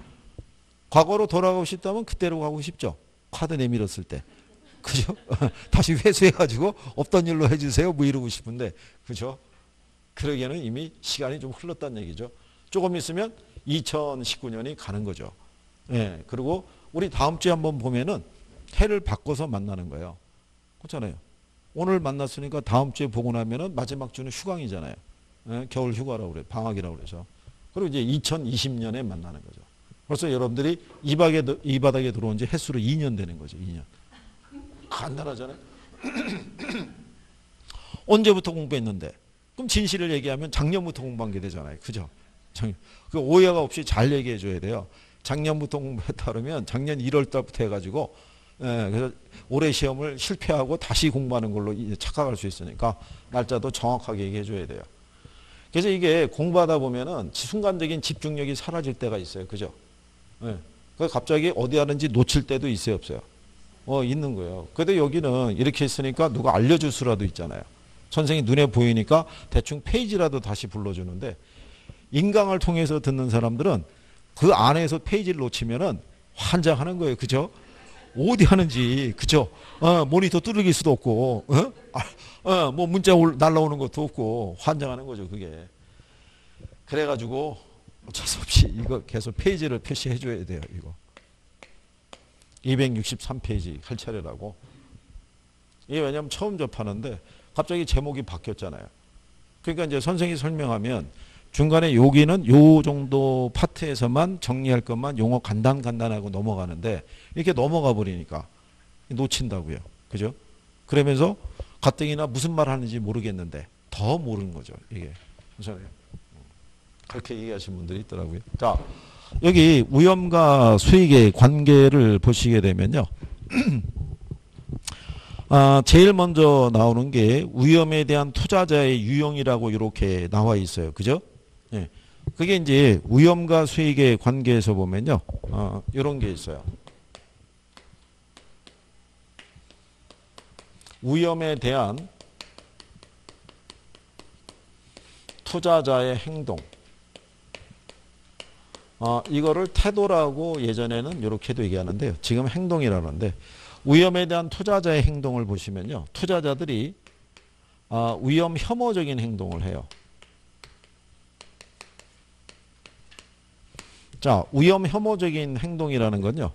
과거로 돌아가고 싶다면 그때로 가고 싶죠. 카드 내밀었을 때. 그죠? 다시 회수해가지고 없던 일로 해주세요. 뭐 이러고 싶은데, 그죠? 그러기에는 이미 시간이 좀 흘렀다는 얘기죠. 조금 있으면 2019년이 가는 거죠. 예. 그리고 우리 다음 주에 한번 보면은 해를 바꿔서 만나는 거예요. 그렇잖아요. 오늘 만났으니까 다음 주에 보고 나면은 마지막 주는 휴강이잖아요. 예? 겨울 휴가라고 그래요. 방학이라고 그래서. 그리고 이제 2020년에 만나는 거죠. 벌써 여러분들이 이 바닥에 들어온 지 횟수로 2년 되는 거죠. 2년. 간단하잖아요. 언제부터 공부했는데? 그럼 진실을 얘기하면 작년부터 공부한 게 되잖아요. 그죠? 그 오해가 없이 잘 얘기해 줘야 돼요. 작년부터 공부했다 그러면 작년 1월 달부터 해가지고, 그래서 올해 시험을 실패하고 다시 공부하는 걸로 착각할 수 있으니까 날짜도 정확하게 얘기해 줘야 돼요. 그래서 이게 공부하다 보면은 순간적인 집중력이 사라질 때가 있어요. 그죠? 그래서 갑자기 어디 하는지 놓칠 때도 있어요, 없어요? 있는 거예요. 근데 여기는 이렇게 했으니까 누가 알려줄 수라도 있잖아요. 선생이 눈에 보이니까 대충 페이지라도 다시 불러주는데 인강을 통해서 듣는 사람들은 그 안에서 페이지를 놓치면은 환장하는 거예요. 그죠? 어디 하는지, 그죠? 모니터 뚫을 수도 없고, 뭐 문자 날라오는 것도 없고, 환장하는 거죠, 그게. 그래가지고, 어쩔 수 없이 이거 계속 페이지를 표시해 줘야 돼요, 이거. 263페이지 할 차례라고. 이게 왜냐면 처음 접하는데, 갑자기 제목이 바뀌었잖아요. 그러니까 이제 선생님이 설명하면, 중간에 여기는 요 정도 파트에서만 정리할 것만 용어 간단하고 넘어가는데 이렇게 넘어가 버리니까 놓친다고요. 그죠? 그러면서 가뜩이나 무슨 말 하는지 모르겠는데 더 모르는 거죠. 이게. 그렇잖아요. 그렇게 얘기하신 분들이 있더라고요. 자, 여기 위험과 수익의 관계를 보시게 되면요. 제일 먼저 나오는 게 위험에 대한 투자자의 유형이라고 이렇게 나와 있어요. 그죠? 예. 그게 이제 위험과 수익의 관계에서 보면요. 이런 게 있어요. 위험에 대한 투자자의 행동. 이거를 태도라고 예전에는 이렇게도 얘기하는데요. 지금 행동이라는데 위험에 대한 투자자의 행동을 보시면요. 투자자들이 위험 혐오적인 행동을 해요. 자, 위험 혐오적인 행동이라는 건요.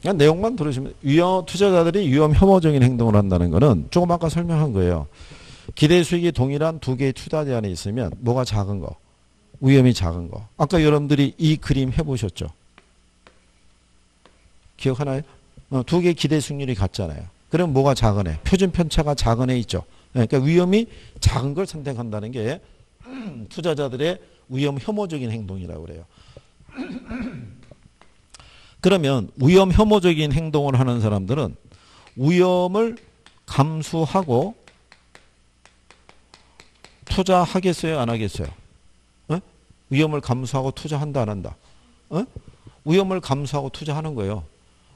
그냥 내용만 들으시면 투자자들이 위험 혐오적인 행동을 한다는 것은 조금 아까 설명한 거예요. 기대 수익이 동일한 두 개의 투자 제한이 있으면 뭐가 작은 거? 위험이 작은 거. 아까 여러분들이 이 그림 해보셨죠? 기억하나요? 두 개의 기대 수익률이 같잖아요. 그럼 뭐가 작은 애? 표준 편차가 작은 애 있죠. 그러니까 위험이 작은 걸 선택한다는 게 투자자들의 위험 혐오적인 행동이라고 그래요. 그러면 위험 혐오적인 행동을 하는 사람들은 위험을 감수하고 투자하겠어요? 안 하겠어요? 위험을 감수하고 투자한다 안 한다? 위험을 감수하고 투자하는 거예요.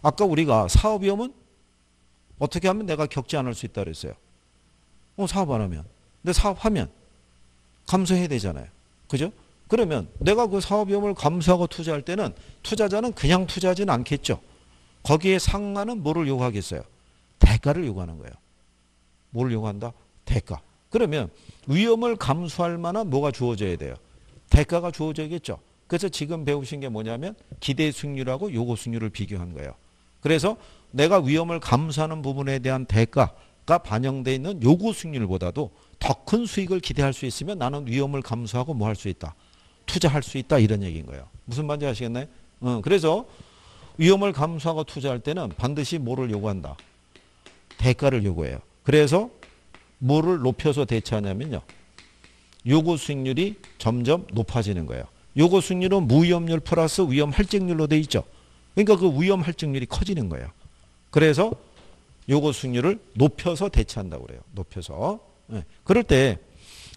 아까 우리가 사업 위험은 어떻게 하면 내가 겪지 않을 수 있다 그랬어요. 사업 안 하면. 근데 사업하면 감수해야 되잖아요. 그죠? 그러면 내가 그 사업 위험을 감수하고 투자할 때는 투자자는 그냥 투자하지는 않겠죠. 거기에 상한은 뭐를 요구하겠어요? 대가를 요구하는 거예요. 뭘 요구한다? 대가. 그러면 위험을 감수할 만한 뭐가 주어져야 돼요? 대가가 주어져야겠죠. 그래서 지금 배우신 게 뭐냐면 기대 수익률하고 요구 수익률을 비교한 거예요. 그래서 내가 위험을 감수하는 부분에 대한 대가가 반영되어 있는 요구 수익률보다도 더 큰 수익을 기대할 수 있으면 나는 위험을 감수하고 뭐 할 수 있다? 투자할 수 있다 이런 얘기인 거예요. 무슨 말인지 아시겠나요? 그래서 위험을 감수하고 투자할 때는 반드시 뭐를 요구한다? 대가를 요구해요. 그래서 뭐를 높여서 대처하냐면요. 요구 수익률이 점점 높아지는 거예요. 요구 수익률은 무위험률 플러스 위험 할증률로 돼 있죠. 그러니까 그 위험 할증률이 커지는 거예요. 그래서 요구 수익률을 높여서 대처한다고 그래요. 높여서. 네. 그럴 때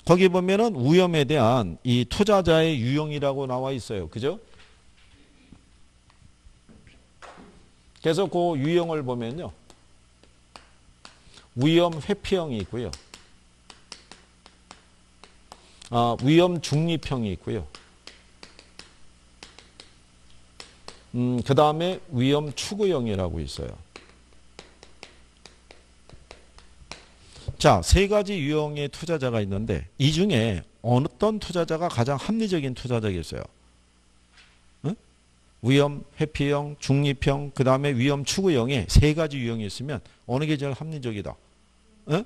거기 보면은 위험에 대한 이 투자자의 유형이라고 나와 있어요. 그죠? 그래서 그 유형을 보면요. 위험 회피형이 있고요. 위험 중립형이 있고요. 그 다음에 위험 추구형이라고 있어요. 자, 세 가지 유형의 투자자가 있는데 이 중에 어떤 투자자가 가장 합리적인 투자자겠어요? 응? 위험 회피형, 중립형, 그 다음에 위험 추구형에 세 가지 유형이 있으면 어느 게 제일 합리적이다? 응?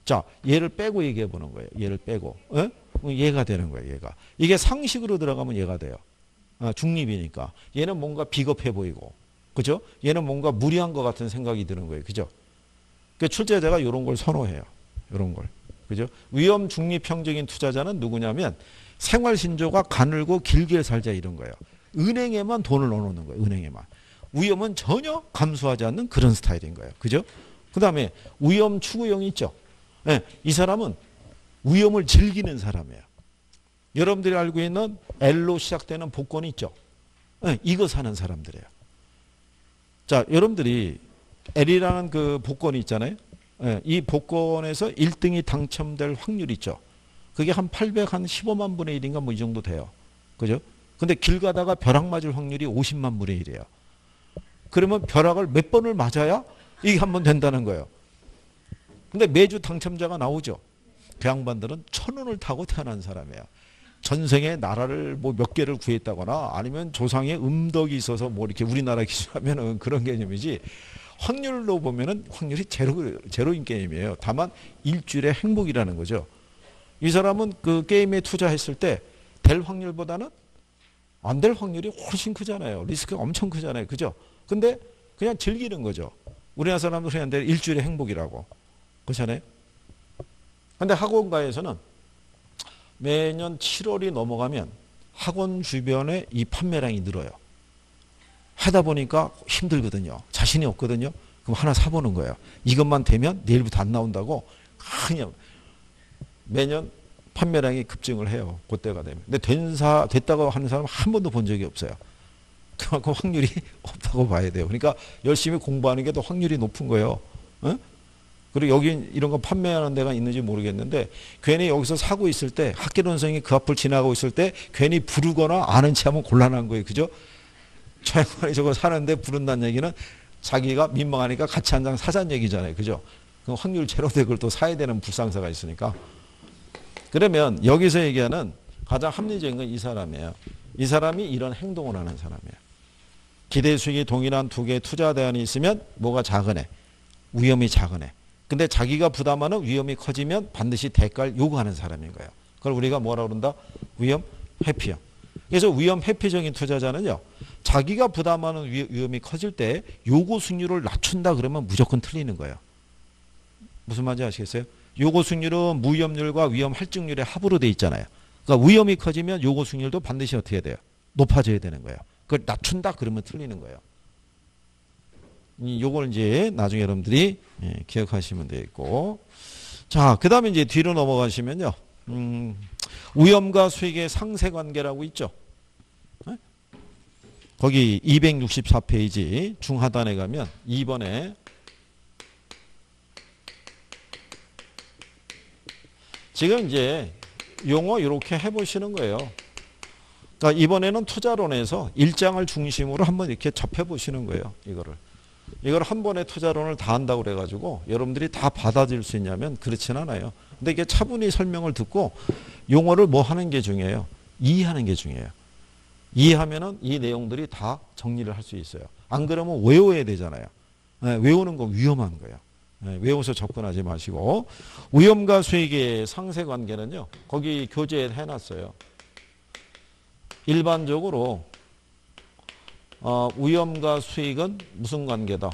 자, 얘를 빼고 얘기해 보는 거예요. 얘를 빼고. 응? 얘가 되는 거예요. 얘가. 이게 상식으로 들어가면 얘가 돼요. 중립이니까. 얘는 뭔가 비겁해 보이고. 그죠? 얘는 뭔가 무리한 것 같은 생각이 드는 거예요. 그죠? 그 출제자가 이런 걸 선호해요. 이런 걸. 그죠? 위험 중립형적인 투자자는 누구냐면 생활신조가 가늘고 길게 살자 이런 거예요. 은행에만 돈을 넣어놓는 거예요. 은행에만. 위험은 전혀 감수하지 않는 그런 스타일인 거예요. 그죠? 그 다음에 위험 추구형이 있죠. 네, 이 사람은 위험을 즐기는 사람이에요. 여러분들이 알고 있는 L로 시작되는 복권이 있죠. 네, 이거 사는 사람들이에요. 자, 여러분들이 L이라는 그 복권이 있잖아요. 네, 이 복권에서 1등이 당첨될 확률이 있죠. 그게 한 815만 분의 1인가 뭐 이 정도 돼요. 그죠? 근데 길 가다가 벼락 맞을 확률이 50만 분의 1이에요. 그러면 벼락을 몇 번을 맞아야 이게 한 번 된다는 거예요. 근데 매주 당첨자가 나오죠. 그 양반들은 1,000원을 타고 태어난 사람이에요. 전생에 나라를 뭐 몇 개를 구했다거나 아니면 조상에 음덕이 있어서 뭐 이렇게 우리나라 기준하면은 그런 개념이지 확률로 보면은 확률이 제로인 게임이에요. 다만 일주일의 행복이라는 거죠. 이 사람은 그 게임에 투자했을 때 될 확률보다는 안 될 확률이 훨씬 크잖아요. 리스크가 엄청 크잖아요. 그죠? 근데 그냥 즐기는 거죠. 우리나라 사람들 그냥 일주일의 행복이라고. 그렇잖아요. 근데 학원가에서는 매년 7월이 넘어가면 학원 주변에 이 판매량이 늘어요. 하다 보니까 힘들거든요. 자신이 없거든요. 그럼 하나 사보는 거예요. 이것만 되면 내일부터 안 나온다고 그냥 매년 판매량이 급증을 해요. 그때가 되면. 근데 됐다고 하는 사람 한 번도 본 적이 없어요. 그만큼 확률이 없다고 봐야 돼요. 그러니까 열심히 공부하는 게 더 확률이 높은 거예요. 어? 그리고 여기 이런 거 판매하는 데가 있는지 모르겠는데 괜히 여기서 사고 있을 때 학계론생이 그 앞을 지나가고 있을 때 괜히 부르거나 아는 체 하면 곤란한 거예요. 그죠? 저 양반이 저거 사는데 부른다는 얘기는 자기가 민망하니까 같이 한 장 사자는 얘기잖아요. 그죠? 그럼 확률 제로돼 그걸 또 사야 되는 불상사가 있으니까. 그러면 여기서 얘기하는 가장 합리적인 건 이 사람이에요. 이 사람이 이런 행동을 하는 사람이에요. 기대 수익이 동일한 두 개의 투자 대안이 있으면 뭐가 작으네? 위험이 작으네. 근데 자기가 부담하는 위험이 커지면 반드시 대가를 요구하는 사람인 거예요. 그걸 우리가 뭐라고 그런다? 위험 회피형. 그래서 위험 회피적인 투자자는요. 자기가 부담하는 위험이 커질 때 요구 수익률을 낮춘다 그러면 무조건 틀리는 거예요. 무슨 말인지 아시겠어요? 요구 수익률은 무위험률과 위험 할증률의 합으로 돼 있잖아요. 그러니까 위험이 커지면 요구 수익률도 반드시 어떻게 돼요? 높아져야 되는 거예요. 그걸 낮춘다 그러면 틀리는 거예요. 요걸 이제 나중에 여러분들이 기억하시면 되겠고. 자, 그 다음에 이제 뒤로 넘어가시면요. 위험과 수익의 상세 관계라고 있죠. 거기 264페이지 중하단에 가면 2번에 지금 이제 용어 이렇게 해보시는 거예요. 그러니까 이번에는 투자론에서 일장을 중심으로 한번 이렇게 접해보시는 거예요. 이거를. 이걸 한 번에 투자론을 다 한다고 그래가지고 여러분들이 다 받아들일 수 있냐면 그렇진 않아요. 근데 이게 차분히 설명을 듣고 용어를 뭐 하는 게 중요해요. 이해하는 게 중요해요. 이해하면은 이 내용들이 다 정리를 할 수 있어요. 안 그러면 외워야 되잖아요. 네, 외우는 거 위험한 거예요. 네, 외워서 접근하지 마시고. 위험과 수익의 상세관계는요. 거기 교재에 해놨어요. 일반적으로 위험과 수익은 무슨 관계다?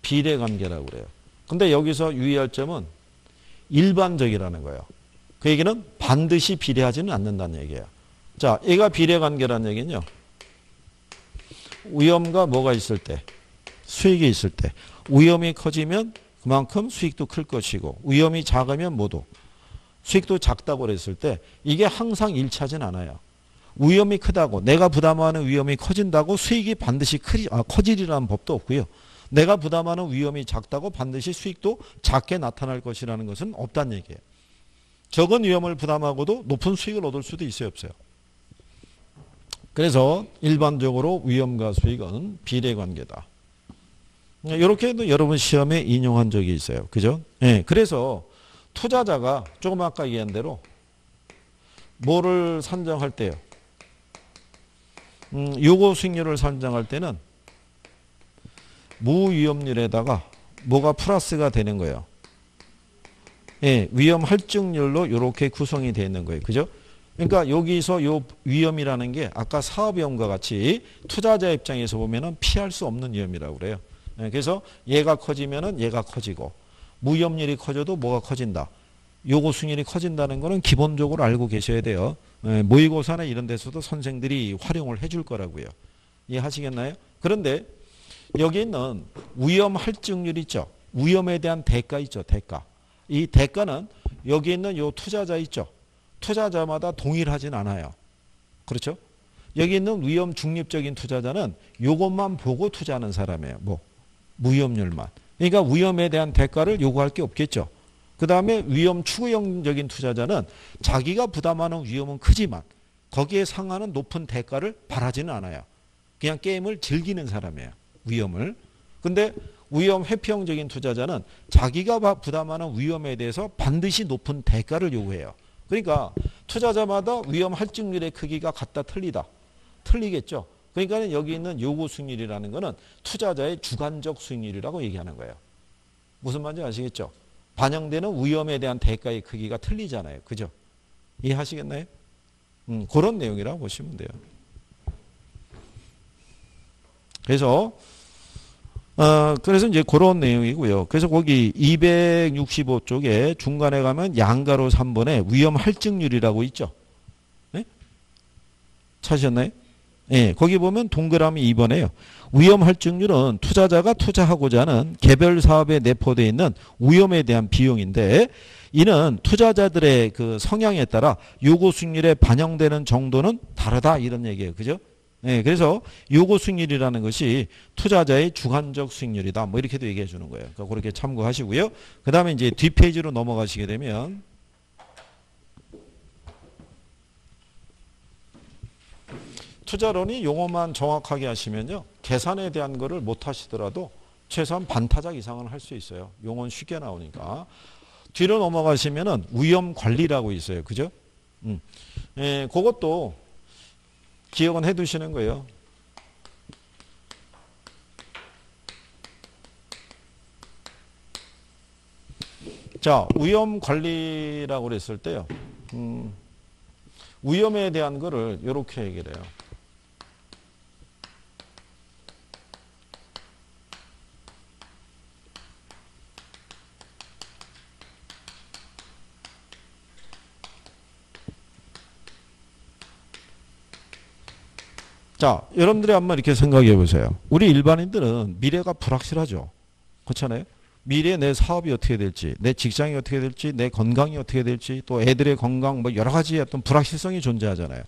비례관계라고 그래요. 근데 여기서 유의할 점은 일반적이라는 거예요. 그 얘기는 반드시 비례하지는 않는다는 얘기예요. 자, 얘가 비례관계라는 얘기는요. 위험과 뭐가 있을 때? 수익이 있을 때. 위험이 커지면 그만큼 수익도 클 것이고 위험이 작으면 뭐도? 수익도 작다고 그랬을 때 이게 항상 일치하진 않아요. 위험이 크다고 내가 부담하는 위험이 커진다고 수익이 반드시 커지리라는 법도 없고요. 내가 부담하는 위험이 작다고 반드시 수익도 작게 나타날 것이라는 것은 없다는 얘기예요. 적은 위험을 부담하고도 높은 수익을 얻을 수도 있어요, 없어요? 그래서 일반적으로 위험과 수익은 비례관계다. 이렇게도 여러분 시험에 인용한 적이 있어요. 그죠? 네, 그래서 투자자가 조금 아까 얘기한 대로 뭐를 산정할 때요? 요거 수익률을 산정할 때는 무위험률에다가 뭐가 플러스가 되는 거예요. 예, 위험 할증률로 이렇게 구성이 되어 있는 거예요. 그죠? 그러니까 여기서 요 위험이라는 게 아까 사업위험과 같이 투자자 입장에서 보면은 피할 수 없는 위험이라고 그래요. 예, 그래서 얘가 커지면은 얘가 커지고 무위험률이 커져도 뭐가 커진다. 요거 수익률이 커진다는 거는 기본적으로 알고 계셔야 돼요. 예, 모의고사나 이런 데서도 선생들이 활용을 해줄 거라고요. 이해하시겠나요? 그런데 여기 있는 위험 할증률 있죠. 위험에 대한 대가 있죠. 대가. 이 대가는 여기 있는 요 투자자 있죠. 투자자마다 동일하진 않아요. 그렇죠? 여기 있는 위험 중립적인 투자자는 요것만 보고 투자하는 사람이에요. 뭐 무위험률만. 그러니까 위험에 대한 대가를 요구할 게 없겠죠. 그 다음에 위험 추구형적인 투자자는 자기가 부담하는 위험은 크지만 거기에 상하는 높은 대가를 바라지는 않아요. 그냥 게임을 즐기는 사람이에요. 위험을. 근데 위험 회피형적인 투자자는 자기가 부담하는 위험에 대해서 반드시 높은 대가를 요구해요. 그러니까 투자자마다 위험 할증률의 크기가 같다 틀리다. 틀리겠죠. 그러니까 여기 있는 요구 수익률이라는 것은 투자자의 주관적 수익률이라고 얘기하는 거예요. 무슨 말인지 아시겠죠? 반영되는 위험에 대한 대가의 크기가 틀리잖아요. 그죠? 이해하시겠나요? 그런 내용이라고 보시면 돼요. 그래서 이제 그런 내용이고요. 그래서 거기 265쪽에 중간에 가면 양가로 3번에 위험 할증률이라고 있죠. 네? 찾으셨나요? 예, 거기 보면 동그라미 2번에요. 위험 할증률은 투자자가 투자하고자 하는 개별 사업에 내포되어 있는 위험에 대한 비용인데 이는 투자자들의 그 성향에 따라 요구 수익률에 반영되는 정도는 다르다 이런 얘기예요. 그죠? 예, 그래서 요구 수익률이라는 것이 투자자의 주관적 수익률이다. 뭐 이렇게도 얘기해 주는 거예요. 그러니까 그렇게 참고하시고요. 그 다음에 이제 뒷페이지로 넘어가시게 되면 투자론이 용어만 정확하게 하시면요. 계산에 대한 거를 못 하시더라도 최소한 반타작 이상은 할 수 있어요. 용어는 쉽게 나오니까. 뒤로 넘어가시면은 위험 관리라고 있어요. 그죠? 예, 그것도 기억은 해 두시는 거예요. 자, 위험 관리라고 그랬을 때요. 위험에 대한 거를 이렇게 얘기를 해요. 자, 여러분들이 한번 이렇게 생각해 보세요. 우리 일반인들은 미래가 불확실하죠. 그렇잖아요? 미래에 내 사업이 어떻게 될지, 내 직장이 어떻게 될지, 내 건강이 어떻게 될지, 또 애들의 건강, 뭐 여러 가지 어떤 불확실성이 존재하잖아요.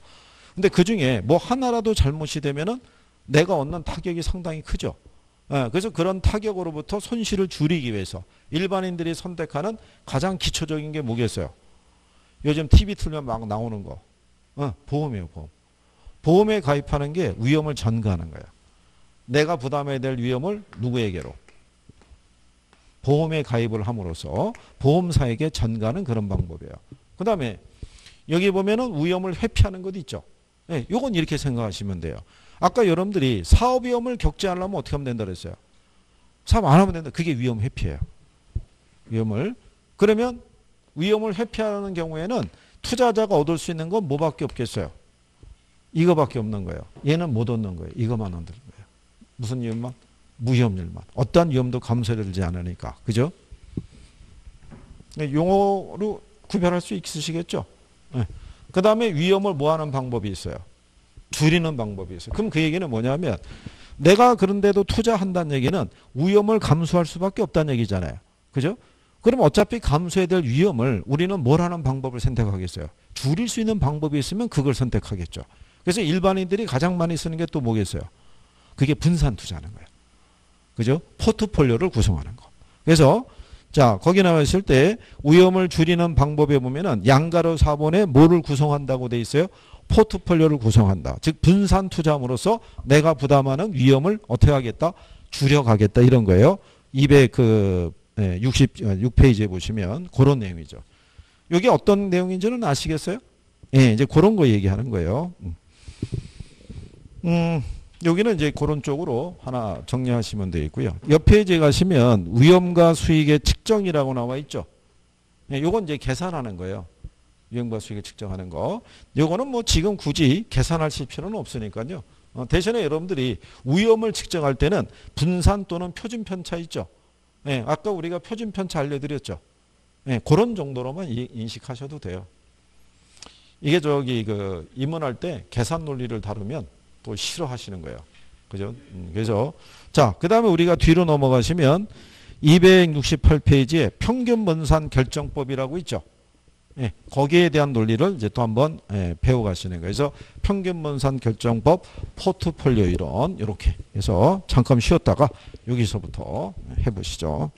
근데 그 중에 뭐 하나라도 잘못이 되면은 내가 얻는 타격이 상당히 크죠. 그래서 그런 타격으로부터 손실을 줄이기 위해서 일반인들이 선택하는 가장 기초적인 게 뭐겠어요? 요즘 TV 틀면 막 나오는 거. 보험이에요, 보험. 보험에 가입하는 게 위험을 전가하는 거예요. 내가 부담해야 될 위험을 누구에게로? 보험에 가입을 함으로써 보험사에게 전가하는 그런 방법이에요. 그 다음에 여기 보면은 위험을 회피하는 것 있죠. 네, 요건 이렇게 생각하시면 돼요. 아까 여러분들이 사업 위험을 겪지 않으려면 어떻게 하면 된다 그랬어요? 사업 안 하면 된다. 그게 위험 회피예요. 위험을. 그러면 위험을 회피하는 경우에는 투자자가 얻을 수 있는 건 뭐밖에 없겠어요? 이거밖에 없는 거예요. 얘는 못 얻는 거예요. 이거만 얻는 거예요. 무슨 위험만? 무위험률만. 어떠한 위험도 감소되지 않으니까. 그죠? 용어로 구별할 수 있으시겠죠? 네. 그 다음에 위험을 뭐 하는 방법이 있어요? 줄이는 방법이 있어요. 그럼 그 얘기는 뭐냐면 내가 그런데도 투자한다는 얘기는 위험을 감수할 수밖에 없다는 얘기잖아요. 그죠? 그럼 어차피 감수해야 될 위험을 우리는 뭘 하는 방법을 선택하겠어요? 줄일 수 있는 방법이 있으면 그걸 선택하겠죠. 그래서 일반인들이 가장 많이 쓰는 게 또 뭐겠어요? 그게 분산 투자하는 거예요. 그죠? 포트폴리오를 구성하는 거. 그래서 자, 거기 나와 있을 때 위험을 줄이는 방법에 보면은 양가로 4번에 뭐를 구성한다고 돼 있어요? 포트폴리오를 구성한다. 즉 분산 투자함으로써 내가 부담하는 위험을 어떻게 하겠다? 줄여가겠다 이런 거예요. 266페이지에 보시면 그런 내용이죠. 이게 어떤 내용인지는 아시겠어요? 예, 이제 그런 거 얘기하는 거예요. 여기는 이제 그런 쪽으로 하나 정리하시면 되겠고요. 옆 페이지에 가시면 위험과 수익의 측정이라고 나와 있죠. 예, 요건 이제 계산하는 거예요. 위험과 수익을 측정하는 거. 요거는 뭐 지금 굳이 계산하실 필요는 없으니까요. 대신에 여러분들이 위험을 측정할 때는 분산 또는 표준 편차 있죠. 예, 아까 우리가 표준 편차 알려드렸죠. 예, 그런 정도로만 인식하셔도 돼요. 이게 저기 그 입문할 때 계산 논리를 다루면 또 싫어하시는 거예요. 그죠? 그래서 자, 그다음에 우리가 뒤로 넘어가시면 268페이지에 평균 분산 결정법이라고 있죠. 예, 거기에 대한 논리를 이제 또 한번 배워 가시는 거예요. 그래서 평균 분산 결정법, 포트폴리오 이론 이렇게 해서 잠깐 쉬었다가 여기서부터 해 보시죠.